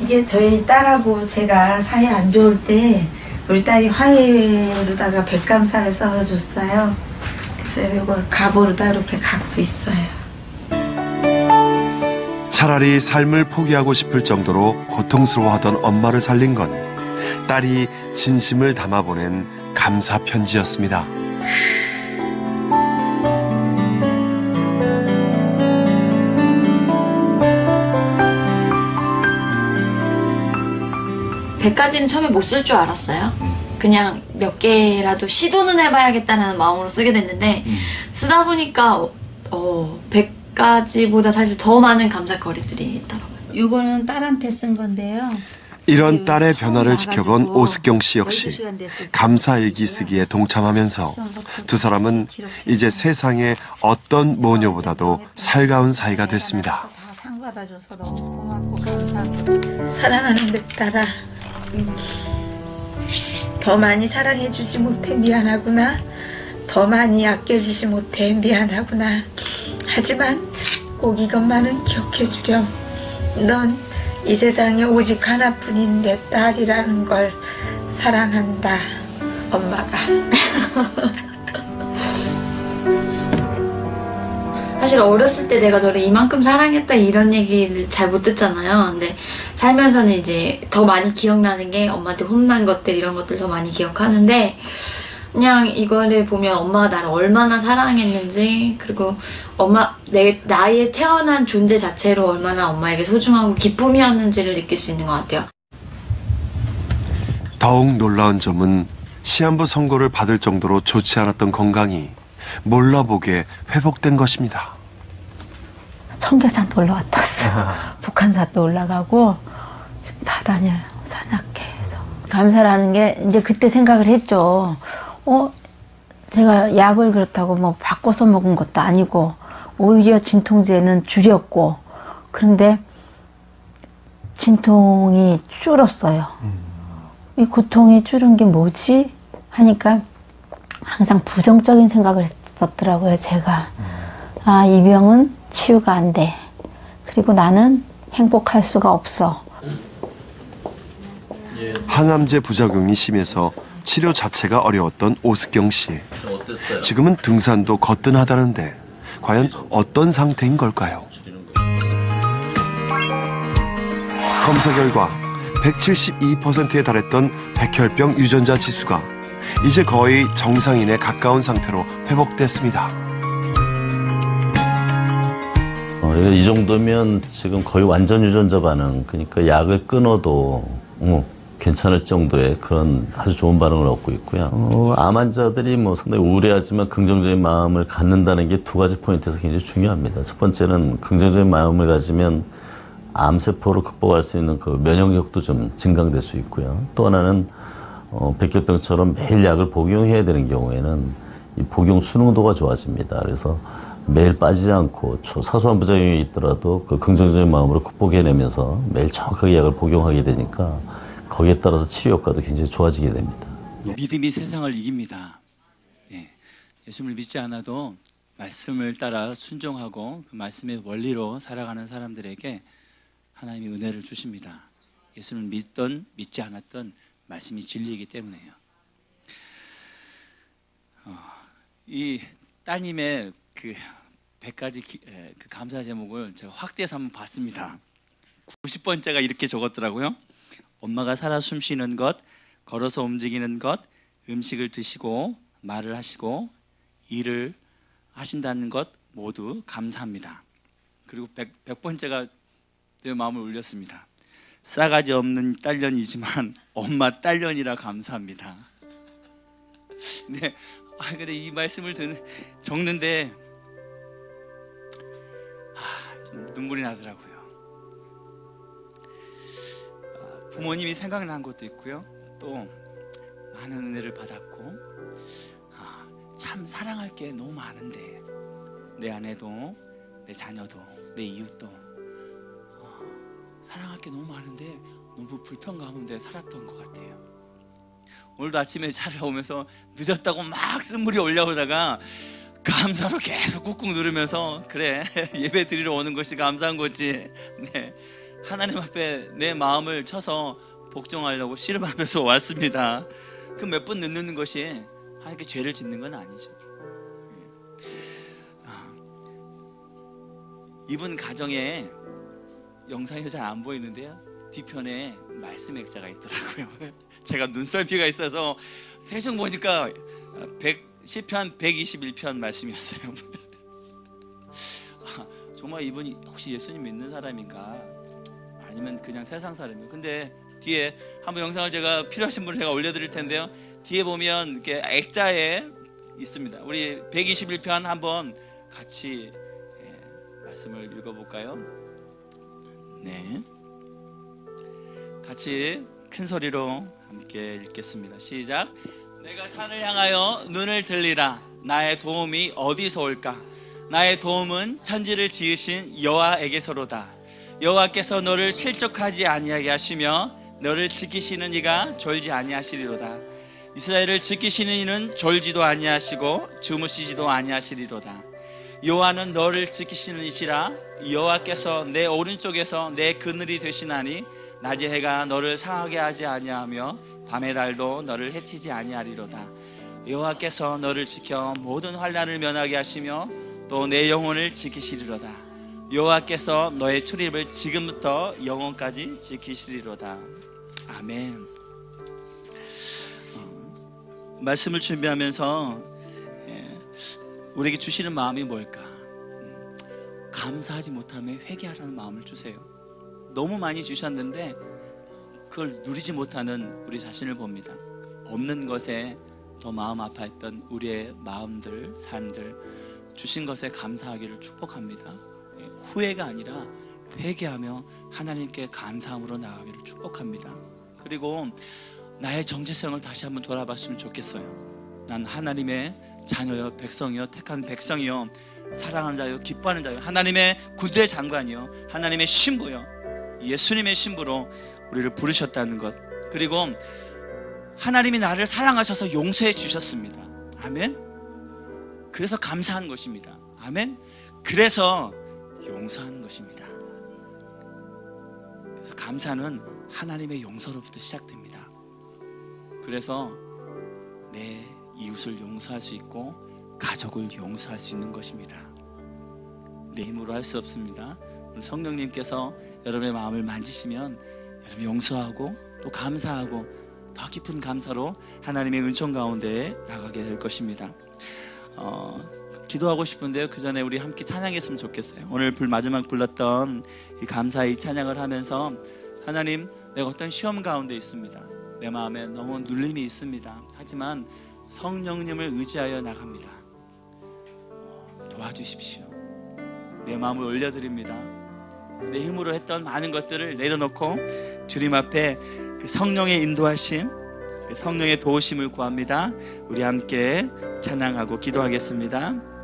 이게 저희 딸하고 제가 사이 안 좋을 때 우리 딸이 화해로다가 백감사를 써서 줬어요. 그래서 이거 갑오로다 이렇게 갖고 있어요. 차라리 삶을 포기하고 싶을 정도로 고통스러워하던 엄마를 살린 건 딸이 진심을 담아 보낸 감사 편지였습니다. 백까지는 처음에 못 쓸 줄 알았어요. 그냥 몇 개라도 시도는 해봐야겠다는 마음으로 쓰게 됐는데 쓰다 보니까 100가지보다 사실 더 많은 감사거리들이 있더라고요. 이거는 딸한테 쓴 건데요. 이런 딸의 변화를 지켜본 오숙경 씨 역시 감사일기 쓰기에 동참하면서 두 사람은 이제 세상의 어떤 모녀보다도 살가운 사이가 됐습니다. 다 상 받아줘서 너무 고맙고 감사하고. 사랑하는 내 딸아, 더 많이 사랑해주지 못해 미안하구나. 더 많이 아껴주지 못해 미안하구나. 하지만 꼭 이것만은 기억해주렴. 넌 이 세상에 오직 하나뿐인 내 딸이라는 걸 사랑한다, 엄마가. 사실 어렸을 때 내가 너를 이만큼 사랑했다 이런 얘기를 잘 못 듣잖아요. 근데 살면서는 이제 더 많이 기억나는 게 엄마한테 혼난 것들, 이런 것들 더 많이 기억하는데, 그냥 이거를 보면 엄마가 나를 얼마나 사랑했는지, 그리고 나의 태어난 존재 자체로 얼마나 엄마에게 소중하고 기쁨이었는지를 느낄 수 있는 것 같아요. 더욱 놀라운 점은 시한부 선고를 받을 정도로 좋지 않았던 건강이 몰라보게 회복된 것입니다. 청계산도 올라왔다 왔어. 북한산도 올라가고 지금 다 다녀요. 산악회에서. 감사라는 게 이제 그때 생각을 했죠. 제가 약을 그렇다고 뭐 바꿔서 먹은 것도 아니고 오히려 진통제는 줄였고, 그런데 진통이 줄었어요. 이 고통이 줄은 게 뭐지? 하니까 항상 부정적인 생각을 했었더라고요, 제가. 아, 이 병은 치유가 안 돼. 그리고 나는 행복할 수가 없어. 항암제 부작용이 심해서 치료 자체가 어려웠던 오숙경 씨. 지금은 등산도 거뜬하다는데 과연 어떤 상태인 걸까요? 검사 결과 172%에 달했던 백혈병 유전자 지수가 이제 거의 정상인에 가까운 상태로 회복됐습니다. 이 정도면 지금 거의 완전 유전자 반응, 그러니까 약을 끊어도 괜찮을 정도의 그런 아주 좋은 반응을 얻고 있고요. 암 환자들이 상당히 우울해하지만 긍정적인 마음을 갖는다는 게 두 가지 포인트에서 굉장히 중요합니다. 첫 번째는 긍정적인 마음을 가지면 암세포를 극복할 수 있는 그 면역력도 좀 증강될 수 있고요. 또 하나는 백혈병처럼 매일 약을 복용해야 되는 경우에는 이 복용 수능도가 좋아집니다. 그래서 매일 빠지지 않고 사소한 부작용이 있더라도 그 긍정적인 마음으로 극복해내면서 매일 정확하게 약을 복용하게 되니까 거기에 따라서 치유 효과도 굉장히 좋아지게 됩니다. 믿음이 세상을 이깁니다. 예수님을 믿지 않아도 말씀을 따라 순종하고 그 말씀의 원리로 살아가는 사람들에게 하나님이 은혜를 주십니다. 예수님을 믿던 믿지 않았던 말씀이 진리이기 때문에요. 이 따님의 그 100가지 그 감사 제목을 제가 확대해서 한번 봤습니다. 90번째가 이렇게 적었더라고요. 엄마가 살아 숨쉬는 것, 걸어서 움직이는 것, 음식을 드시고 말을 하시고 일을 하신다는 것 모두 감사합니다. 그리고 100번째가 내 마음을 울렸습니다. 싸가지 없는 딸년이지만 엄마 딸년이라 감사합니다. 네, 근데 이 말씀을 적는데 좀 눈물이 나더라고요. 부모님이 생각난 것도 있고요. 또 많은 은혜를 받았고, 참 사랑할 게 너무 많은데 내 아내도 내 자녀도 내 이웃도 사랑할 게 너무 많은데 너무 불평 가운데 살았던 것 같아요. 오늘도 아침에 차를 오면서 늦었다고 막 쓴물이 올라오다가 감사로 계속 꾹꾹 누르면서 그래, 예배 드리러 오는 것이 감사한 거지. 네, 하나님 앞에 내 마음을 쳐서 복종하려고 씨름하면서 왔습니다. 그 몇 번 늦는 것이 하나님께 죄를 짓는 건 아니죠. 이분 가정에 영상에서 잘 안 보이는데요, 뒤편에 말씀 액자가 있더라고요. 제가 눈썰미가 있어서 대충 보니까 시편 121편 말씀이었어요. 정말 이분이 혹시 예수님 믿는 사람인가 아니면 그냥 세상 사람이에요. 근데 뒤에 한번 영상을 제가 필요하신 분을 제가 올려드릴 텐데요. 뒤에 보면 이렇게 액자에 있습니다. 우리 121편 한번 같이 말씀을 읽어볼까요? 네, 같이 큰 소리로 함께 읽겠습니다. 시작. 내가 산을 향하여 눈을 들리라. 나의 도움이 어디서 올까? 나의 도움은 천지를 지으신 여호와에게서로다. 여호와께서 너를 실족하지 아니하게 하시며 너를 지키시는 이가 졸지 아니하시리로다. 이스라엘을 지키시는 이는 졸지도 아니하시고 주무시지도 아니하시리로다. 여호와는 너를 지키시는 이시라. 여호와께서 내 오른쪽에서 내 그늘이 되시나니 낮의 해가 너를 상하게 하지 아니하며 밤의 달도 너를 해치지 아니하리로다. 여호와께서 너를 지켜 모든 환난을 면하게 하시며 또 내 영혼을 지키시리로다. 여호와께서 너의 출입을 지금부터 영원까지 지키시리로다. 아멘. 말씀을 준비하면서 우리에게 주시는 마음이 뭘까? 감사하지 못하면 회개하라는 마음을 주세요. 너무 많이 주셨는데 그걸 누리지 못하는 우리 자신을 봅니다. 없는 것에 더 마음 아파했던 우리의 마음들, 삶들, 주신 것에 감사하기를 축복합니다. 후회가 아니라 회개하며 하나님께 감사함으로 나아가기를 축복합니다. 그리고 나의 정체성을 다시 한번 돌아봤으면 좋겠어요. 난 하나님의 자녀요, 백성이요, 택한 백성이요, 사랑하는 자요, 기뻐하는 자요, 하나님의 군대 장관이요, 하나님의 신부요, 예수님의 신부로 우리를 부르셨다는 것, 그리고 하나님이 나를 사랑하셔서 용서해 주셨습니다. 아멘. 그래서 감사하는 것입니다. 아멘. 그래서 용서하는 것입니다. 그래서 감사는 하나님의 용서로부터 시작됩니다. 그래서 내 이웃을 용서할 수 있고 가족을 용서할 수 있는 것입니다. 내 힘으로 할 수 없습니다. 성령님께서 여러분의 마음을 만지시면 여러분 용서하고 또 감사하고 더 깊은 감사로 하나님의 은총 가운데 나가게 될 것입니다. 기도하고 싶은데요, 그 전에 우리 함께 찬양했으면 좋겠어요. 오늘 마지막 불렀던 이 감사의 찬양을 하면서 하나님, 내가 어떤 시험 가운데 있습니다. 내 마음에 너무 눌림이 있습니다. 하지만 성령님을 의지하여 나갑니다. 도와주십시오. 내 마음을 올려드립니다. 내 힘으로 했던 많은 것들을 내려놓고 주님 앞에 그 성령의 인도하심, 그 성령의 도우심을 구합니다. 우리 함께 찬양하고 기도하겠습니다.